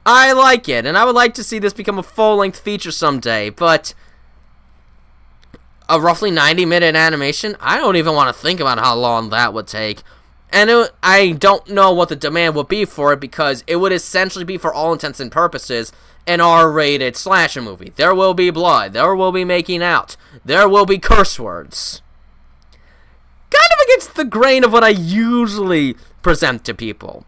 I like it, and I would like to see this become a full-length feature someday, but a roughly 90-minute animation, I don't even want to think about how long that would take. And I don't know what the demand would be for it, because it would essentially be, for all intents and purposes, an R-rated slasher movie. There will be blood. There will be making out. There will be curse words. Kind of against the grain of what I usually present to people.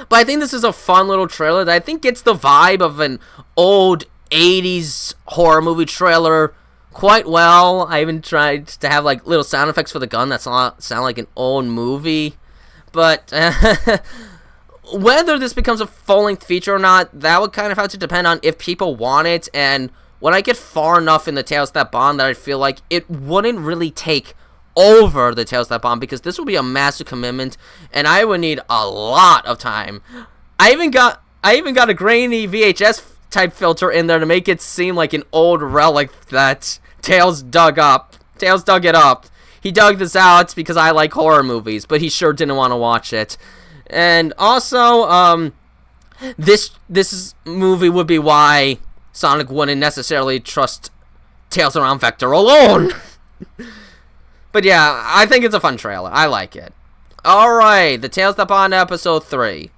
But I think this is a fun little trailer that I think gets the vibe of an old 80s horror movie trailer quite well. I even tried to have like little sound effects for the gun that sound like an old movie. But whether this becomes a full-length feature or not, that would kind of have to depend on if people want it, and when I get far enough in the Tails That Bond that I feel like it wouldn't really take over the Tails That Bond, because this would be a massive commitment, and I would need a lot of time. I even got a grainy VHS type filter in there to make it seem like an old relic that Tails dug up. Tails dug it up. He dug this out because I like horror movies, but he sure didn't want to watch it. And also, this movie would be why Sonic wouldn't necessarily trust Tails around Vector alone. But yeah, I think it's a fun trailer. I like it. Alright, the Tails That Bond episode 3.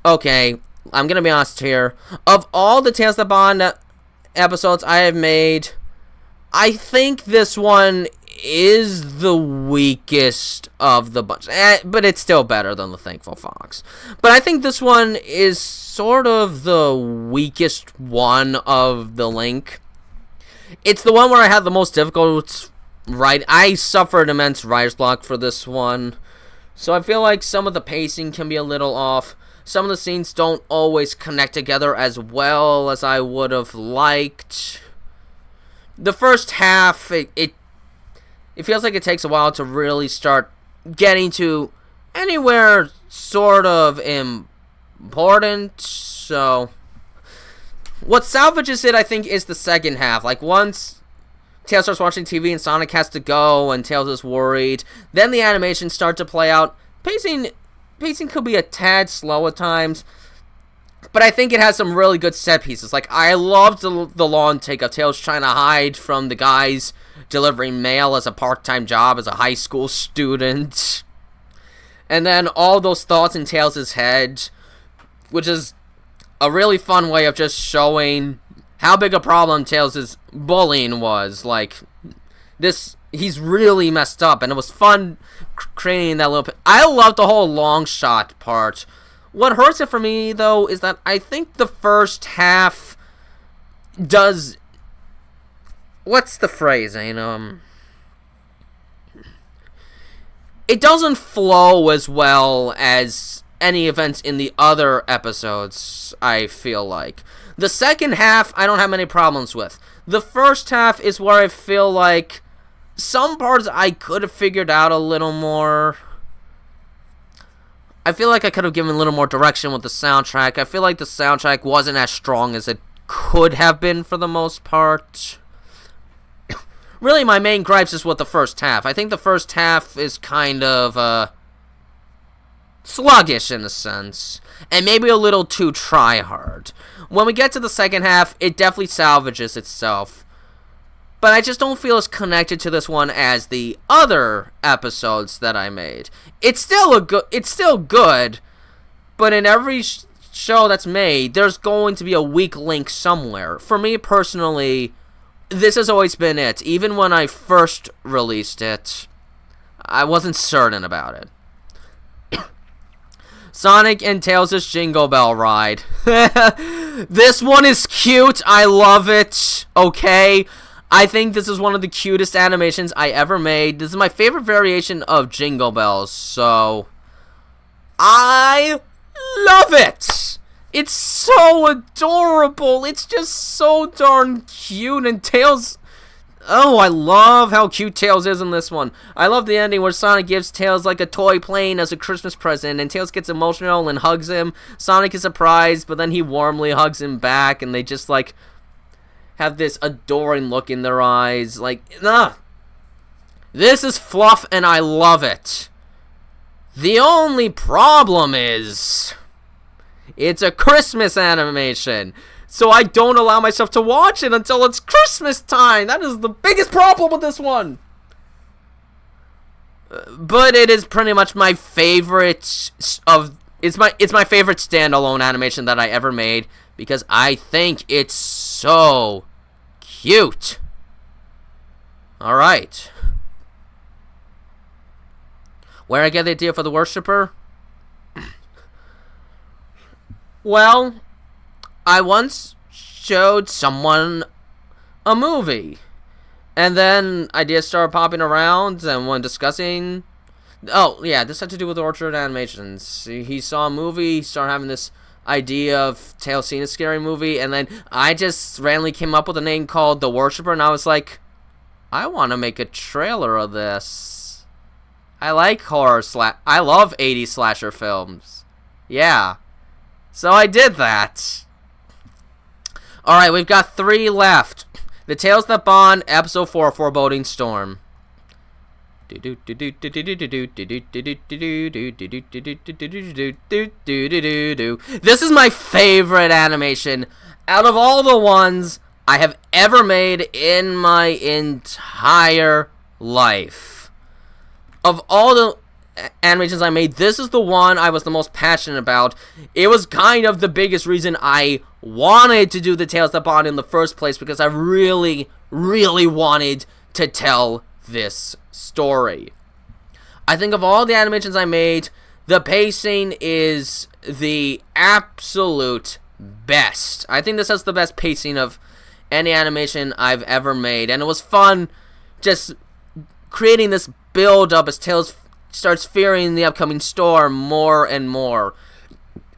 Okay, I'm gonna be honest here. Of all the Tales That Bond episodes I have made, I think this one is the weakest of the bunch. But it's still better than The Thankful Fox. But I think this one is sort of the weakest one of the Link. It's the one where I had the most difficult I suffered immense writer's block for this one. So I feel like some of the pacing can be a little off. Some of the scenes don't always connect together as well as I would have liked. The first half, it feels like it takes a while to really start getting to anywhere sort of important. So what salvages it, I think, is the second half. Like, once Tails starts watching TV and Sonic has to go and Tails is worried, then the animations start to play out. Pacing could be a tad slow at times, but I think it has some really good set pieces. Like, I loved the long take of Tails trying to hide from the guys delivering mail as a part-time job as a high school student. And then all those thoughts in Tails' head, which is a really fun way of just showing how big a problem Tails' bullying was. Like, he's really messed up, and it was fun creating that little... I love the whole long shot part. What hurts it for me, though, is that I think the first half does... What's the phrasing? It doesn't flow as well as any events in the other episodes, I feel like. The second half, I don't have many problems with. The first half is where I feel like some parts I could have figured out a little more. I feel like I could have given a little more direction with the soundtrack. I feel like the soundtrack wasn't as strong as it could have been for the most part. Really, my main gripes is with the first half. I think the first half is kind of sluggish in a sense, and maybe a little too try-hard. When we get to the second half, it definitely salvages itself. But I just don't feel as connected to this one as the other episodes that I made. It's still good, but in every show that's made, there's going to be a weak link somewhere. For me personally, this has always been it. Even when I first released it, I wasn't certain about it. Sonic and Tails' Jingle Bell Ride. This one is cute. I love it. Okay. I think this is one of the cutest animations I ever made. This is my favorite variation of Jingle Bells. So, I love it. It's so adorable. It's just so darn cute. And Tails... Oh, I love how cute Tails is in this one. I love the ending where Sonic gives Tails like a toy plane as a Christmas present, and Tails gets emotional and hugs him. Sonic is surprised, but then he warmly hugs him back, and they just like have this adoring look in their eyes. Like, this is fluff, and I love it. The only problem is it's a Christmas animation. So I don't allow myself to watch it until it's Christmas time. That is the biggest problem with this one. But it is pretty much my favorite of... It's my favorite standalone animation that I ever made, because I think it's so cute. Alright. Where I get the idea for the worshiper? Well, I once showed someone a movie, and then ideas started popping around, and when discussing... Oh, yeah, this had to do with Orchard Animations. He saw a movie, he started having this idea of Tails seeing a scary movie, and then I just randomly came up with a name called The Worshipper, and I was like, I want to make a trailer of this. I like I love 80s slasher films. Yeah. So I did that. Alright, we've got 3 left. The Tales That Bond, Episode 4, Foreboding Storm. This is my favorite animation out of all the ones I have ever made in my entire life. Of all the... animations I made, this is the one I was the most passionate about. It was kind of the biggest reason I wanted to do the Tales That Bond in the first place, because I really, really wanted to tell this story. I think of all the animations I made, the pacing is the absolute best. I think this has the best pacing of any animation I've ever made, and it was fun just creating this build up as Tails starts fearing the upcoming storm more and more.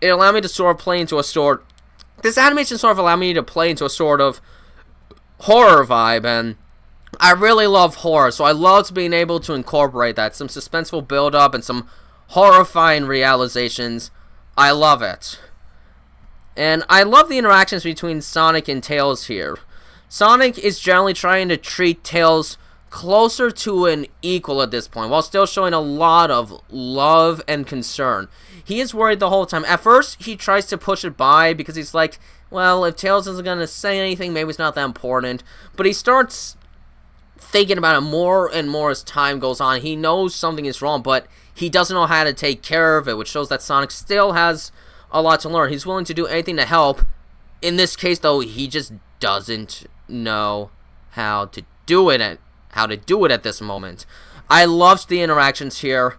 It allowed me to sort of play into a sort... This animation sort of allowed me to play into a sort of horror vibe, and I really love horror, so I loved being able to incorporate that. Some suspenseful build up and some horrifying realizations. I love it. And I love the interactions between Sonic and Tails here. Sonic is generally trying to treat Tails closer to an equal at this point, while still showing a lot of love and concern. He is worried the whole time. At first, he tries to push it by because he's like, well, if Tails isn't going to say anything, maybe it's not that important. But he starts thinking about it more and more as time goes on. He knows something is wrong, but he doesn't know how to take care of it, which shows that Sonic still has a lot to learn. He's willing to do anything to help. In this case, though, he just doesn't know how to do it at this moment. I loved the interactions here.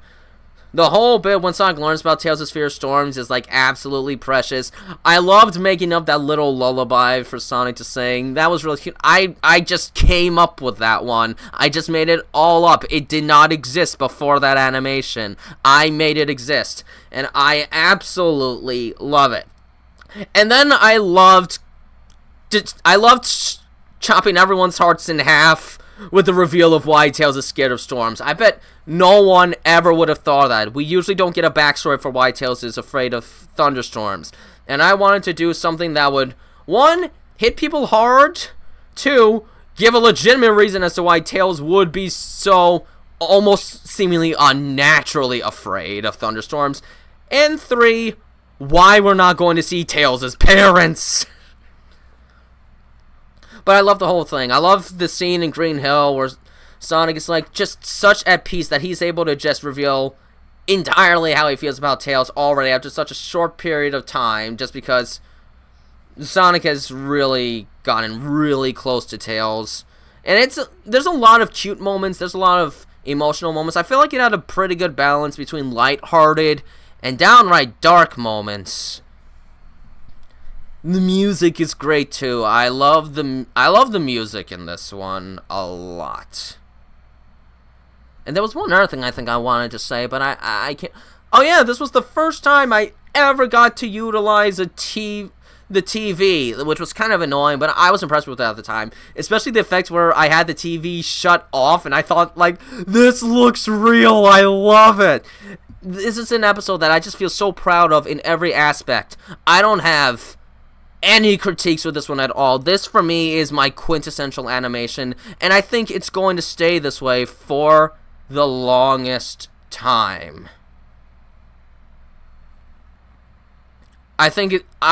The whole bit when Sonic learns about Tails' fear of storms is like absolutely precious. I loved making up that little lullaby for Sonic to sing. That was really cute. I just came up with that one. I just made it all up. It did not exist before that animation. I made it exist, and I absolutely love it. And then I loved chopping everyone's hearts in half with the reveal of why Tails is scared of storms. I bet no one ever would have thought of that. We usually don't get a backstory for why Tails is afraid of thunderstorms. And I wanted to do something that would, 1, hit people hard, 2, give a legitimate reason as to why Tails would be so almost seemingly unnaturally afraid of thunderstorms, and 3, why we're not going to see Tails' parents. But I love the whole thing. I love the scene in Green Hill where Sonic is like just such at peace that he's able to just reveal entirely how he feels about Tails already after such a short period of time, just because Sonic has really gotten really close to Tails. And there's a lot of cute moments, there's a lot of emotional moments. I feel like it had a pretty good balance between lighthearted and downright dark moments. The music is great too. I love the music in this one a lot. And there was one other thing I think I wanted to say, but I can't. Oh yeah, this was the first time I ever got to utilize the TV, which was kind of annoying, but I was impressed with that at the time. Especially the effects where I had the TV shut off, and I thought, like, this looks real. I love it. This is an episode that I just feel so proud of in every aspect. I don't have any critiques with this one at all. This, for me, is my quintessential animation, and I think it's going to stay this way for the longest time. I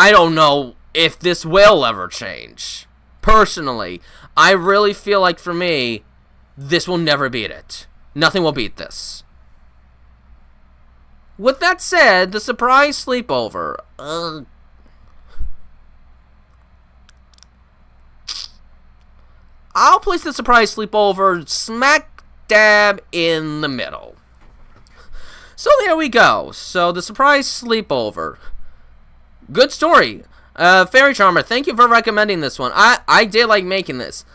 don't know if this will ever change. Personally, I really feel like, for me, this will never beat it. Nothing will beat this. With that said, the surprise sleepover. I'll place the surprise sleepover smack dab in the middle. So there we go. So the surprise sleepover. Good story. Fairy Charmer, thank you for recommending this one. I did like making this.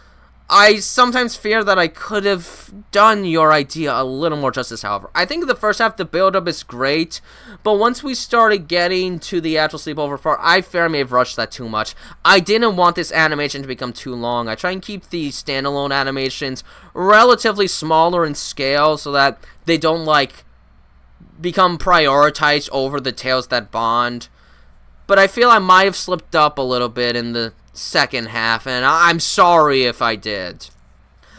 I sometimes fear that I could have done your idea a little more justice, however. I think the first half, the build-up is great, but once we started getting to the actual sleepover part, I fear I may have rushed that too much. I didn't want this animation to become too long. I try and keep the standalone animations relatively smaller in scale so that they don't, like, become prioritized over the Tales That Bond. But I feel I might have slipped up a little bit in the second half, and I'm sorry if I did.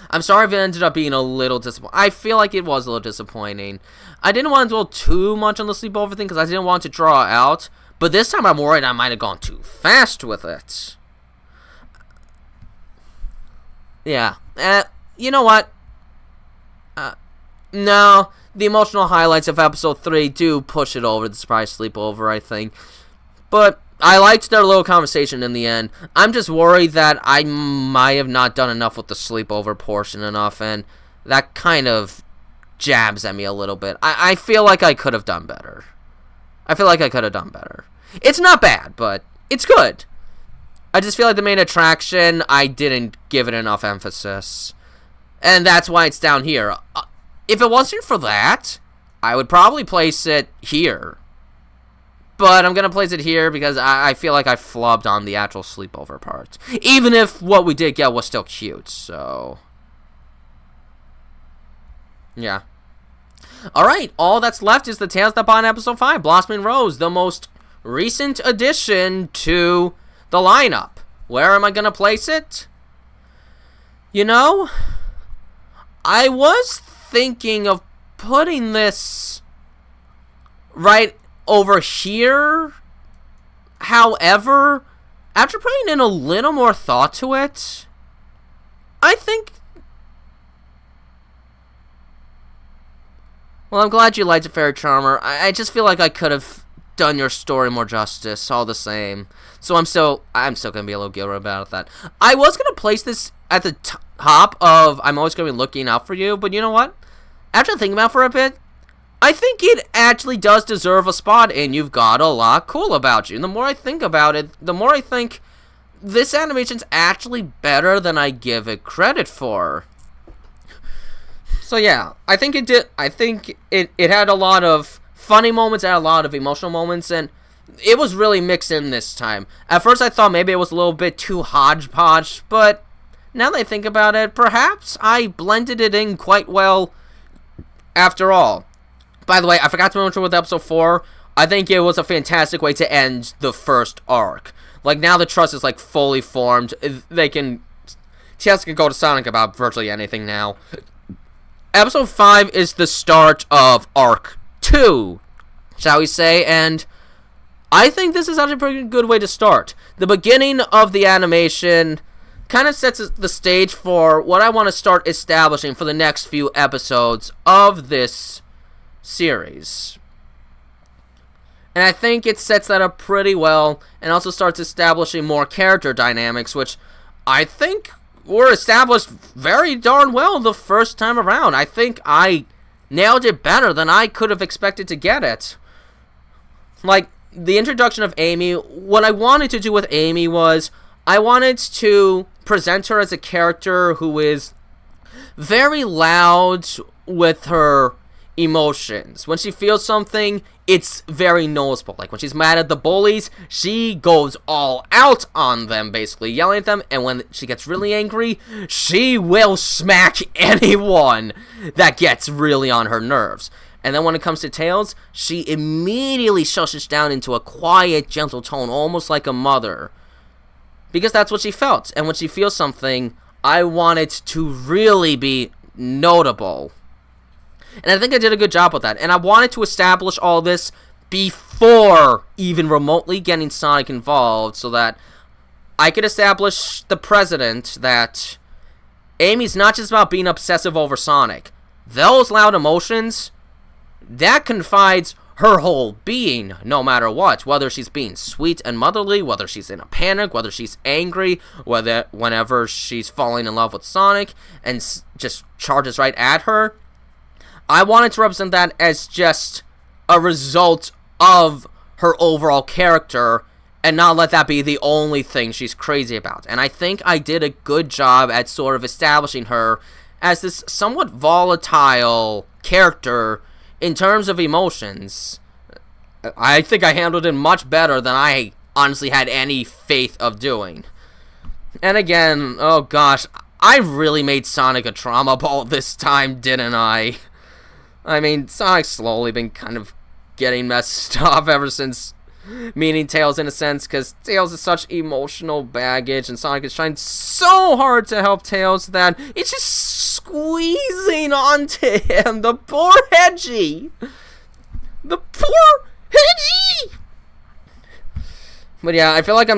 I'm sorry if it ended up being a little disappointing. I feel like it was a little disappointing. I didn't want to dwell too much on the sleepover thing because I didn't want to draw out, but this time I'm worried I might have gone too fast with it. Yeah. You know what? No. the emotional highlights of episode 3 do push it over the surprise sleepover, I think. But I liked their little conversation in the end. I'm just worried that I might have not done enough with the sleepover portion enough, and that kind of jabs at me a little bit. I feel like I could have done better. It's not bad, but it's good. I just feel like the main attraction, I didn't give it enough emphasis. And that's why it's down here. If it wasn't for that, I would probably place it here. But I'm going to place it here because I feel like I flubbed on the actual sleepover part. Even if what we did get was still cute, so... yeah. Alright, all that's left is the Tails That Bond Episode 5, Blossoming Rose, the most recent addition to the lineup. Where am I going to place it? You know, I was thinking of putting this right over here. However, after putting in a little more thought to it, I think... well, I'm glad you liked it, Fairy Charmer. I just feel like I could have done your story more justice, all the same. So I'm still gonna be a little guilty about that. I was gonna place this at the top of I'm always gonna be looking out for you, but you know what? After thinking about it for a bit, I think it actually does deserve a spot, and you've got a lot cool about you. And the more I think about it, the more I think this animation's actually better than I give it credit for. So yeah, I think it did. I think it had a lot of funny moments, it had a lot of emotional moments, and it was really mixed in this time. At first I thought maybe it was a little bit too hodgepodge, but now that I think about it, perhaps I blended it in quite well after all. By the way, I forgot to mention with episode 4, I think it was a fantastic way to end the first arc. Like, now the trust is, like, fully formed. Tails can go to Sonic about virtually anything now. Episode 5 is the start of arc 2, shall we say, and I think this is actually a pretty good way to start. The beginning of the animation kind of sets the stage for what I want to start establishing for the next few episodes of this series. And I think it sets that up pretty well, and also starts establishing more character dynamics, which I think were established very darn well the first time around. I think I nailed it better than I could have expected to get it. Like, the introduction of Amy, what I wanted to do with Amy was, I wanted to present her as a character who is very loud with her emotions. When she feels something, it's very noticeable. Like, when she's mad at the bullies, she goes all out on them, basically yelling at them, and when she gets really angry, she will smack anyone that gets really on her nerves. And then when it comes to Tails, she immediately shushes down into a quiet, gentle tone, almost like a mother. Because that's what she felt. And when she feels something, I want it to really be notable. And I think I did a good job with that. And I wanted to establish all this before even remotely getting Sonic involved, so that I could establish the precedent that Amy's not just about being obsessive over Sonic. Those loud emotions, that confides her whole being, no matter what. Whether she's being sweet and motherly, whether she's in a panic, whether she's angry, whenever she's falling in love with Sonic and just charges right at her. I wanted to represent that as just a result of her overall character, and not let that be the only thing she's crazy about. And I think I did a good job at sort of establishing her as this somewhat volatile character in terms of emotions. I think I handled it much better than I honestly had any faith of doing. And again, oh gosh, I really made Sonic a trauma ball this time, didn't I? I mean, Sonic's slowly been kind of getting messed up ever since meeting Tails, in a sense, because Tails is such emotional baggage, and Sonic is trying so hard to help Tails that it's just squeezing onto him. The poor Hedgie! The poor Hedgie! But yeah, I feel like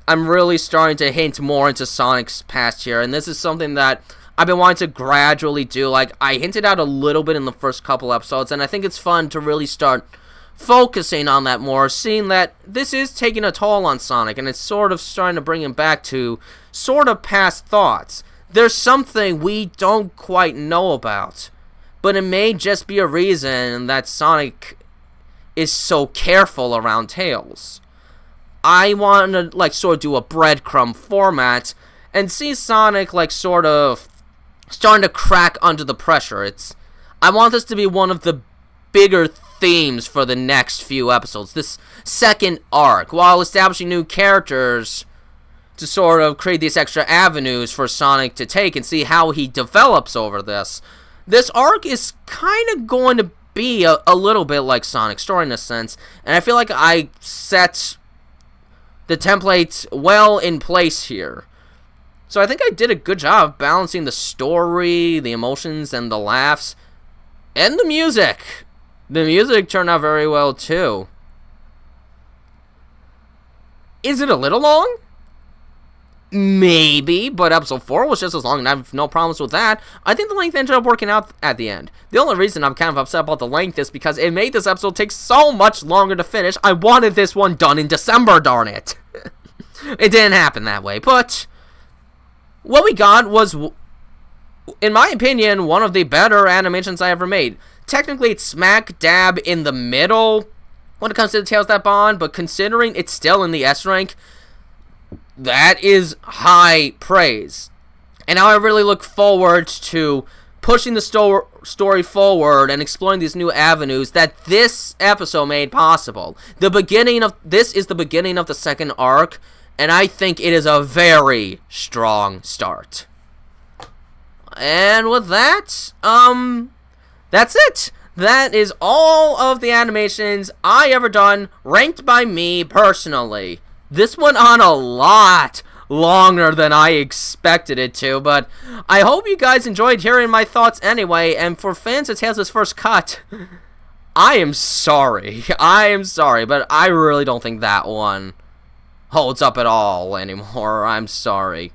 I'm really starting to hint more into Sonic's past here, and this is something that I've been wanting to gradually do. Like, I hinted out a little bit in the first couple episodes, and I think it's fun to really start focusing on that more, seeing that this is taking a toll on Sonic, and it's sort of starting to bring him back to sort of past thoughts. There's something we don't quite know about, but it may just be a reason that Sonic is so careful around Tails. I want to, like, sort of do a breadcrumb format and see Sonic, like, sort of starting to crack under the pressure. I want this to be one of the bigger themes for the next few episodes. This second arc, while establishing new characters to sort of create these extra avenues for Sonic to take and see how he develops over this. This arc is kind of going to be a little bit like Sonic's story in a sense, and I feel like I set the template well in place here. So I think I did a good job balancing the story, the emotions, and the laughs, and the music. The music turned out very well, too. Is it a little long? Maybe, but episode 4 was just as long, and I have no problems with that. I think the length ended up working out at the end. The only reason I'm kind of upset about the length is because it made this episode take so much longer to finish. I wanted this one done in December, darn it. It didn't happen that way, but what we got was, in my opinion, one of the better animations I ever made. Technically, it's smack dab in the middle when it comes to the Tails That Bond, but considering it's still in the S rank, that is high praise. And now I really look forward to pushing the story forward and exploring these new avenues that this episode made possible. This is the beginning of the second arc, and I think it is a very strong start. And with that, that's it. That is all of the animations I ever done, ranked by me personally. This went on a lot longer than I expected it to, but I hope you guys enjoyed hearing my thoughts anyway, and for fans of Tails' first cut, I am sorry. But I really don't think that one holds up at all anymore. I'm sorry.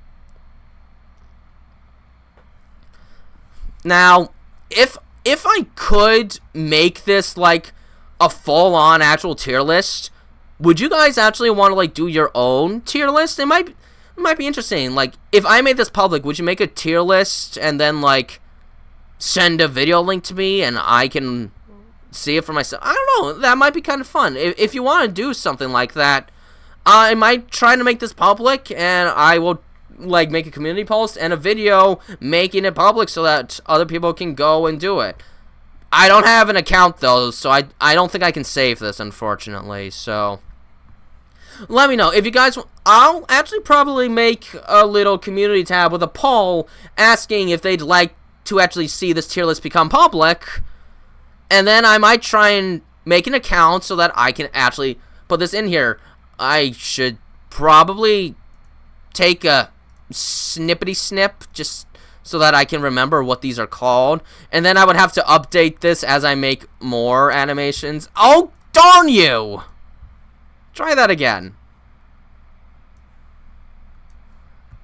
Now, if I could make this like a full-on actual tier list, would you guys actually want to like do your own tier list? It might be interesting. Like, if I made this public, would you make a tier list and then like send a video link to me and I can see it for myself? I don't know. That might be kind of fun. If you want to do something like that, I might try to make this public, and I will like make a community post and a video making it public so that other people can go and do it. I don't have an account though, so I don't think I can save this, unfortunately. So let me know if you guys. I'll actually probably make a little community tab with a poll asking if they'd like to actually see this tier list become public, and then I might try and make an account so that I can actually put this in here. I should probably take a snippety snip just so that I can remember what these are called, and then I would have to update this as I make more animations. Oh, darn you! Try that again.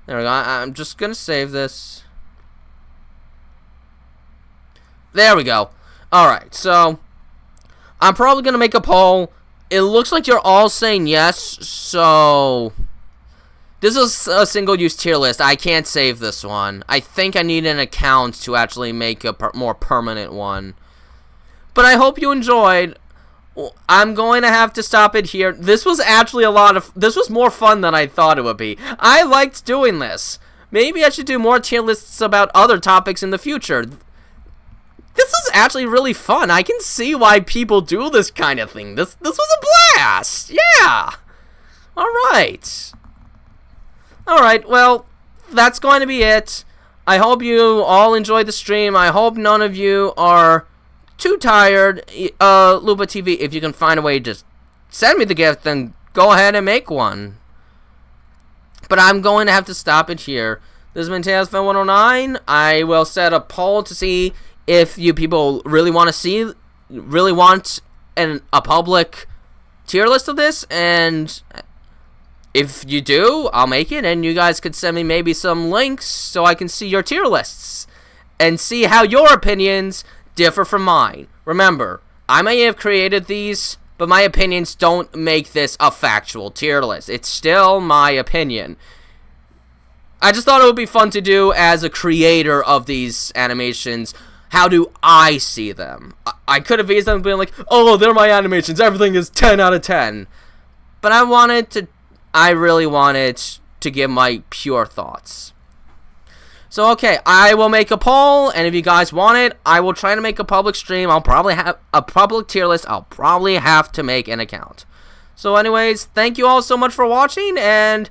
There we go. I'm just gonna save this. There we go. Alright, so I'm probably gonna make a poll. It looks like you're all saying yes, so this is a single-use tier list. I can't save this one. I think I need an account to actually make a more permanent one. But I hope you enjoyed. I'm going to have to stop it here. This was actually this was more fun than I thought it would be. I liked doing this. Maybe I should do more tier lists about other topics in the future. This is actually really fun. I can see why people do this kind of thing. This was a blast. Yeah. Alright. Alright, well, that's going to be it. I hope you all enjoyed the stream. I hope none of you are too tired. Lupa TV, if you can find a way to send me the gift, then go ahead and make one. But I'm going to have to stop it here. This has been TailsFan109. I will set a poll to see if you people really want a public tier list of this, and if you do, I'll make it, and you guys could send me maybe some links so I can see your tier lists and see how your opinions differ from mine. Remember, I may have created these, but my opinions don't make this a factual tier list. It's still my opinion. I just thought it would be fun to do as a creator of these animations. How do I see them? I could have easily been like, oh, they're my animations, everything is 10 out of 10. But I really wanted to give my pure thoughts. So, okay, I will make a poll, and if you guys want it, I will try to make a public stream. I'll probably have a public tier list. I'll probably have to make an account. So, anyways, thank you all so much for watching, and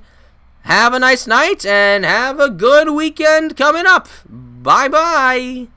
have a nice night, and have a good weekend coming up. Bye-bye.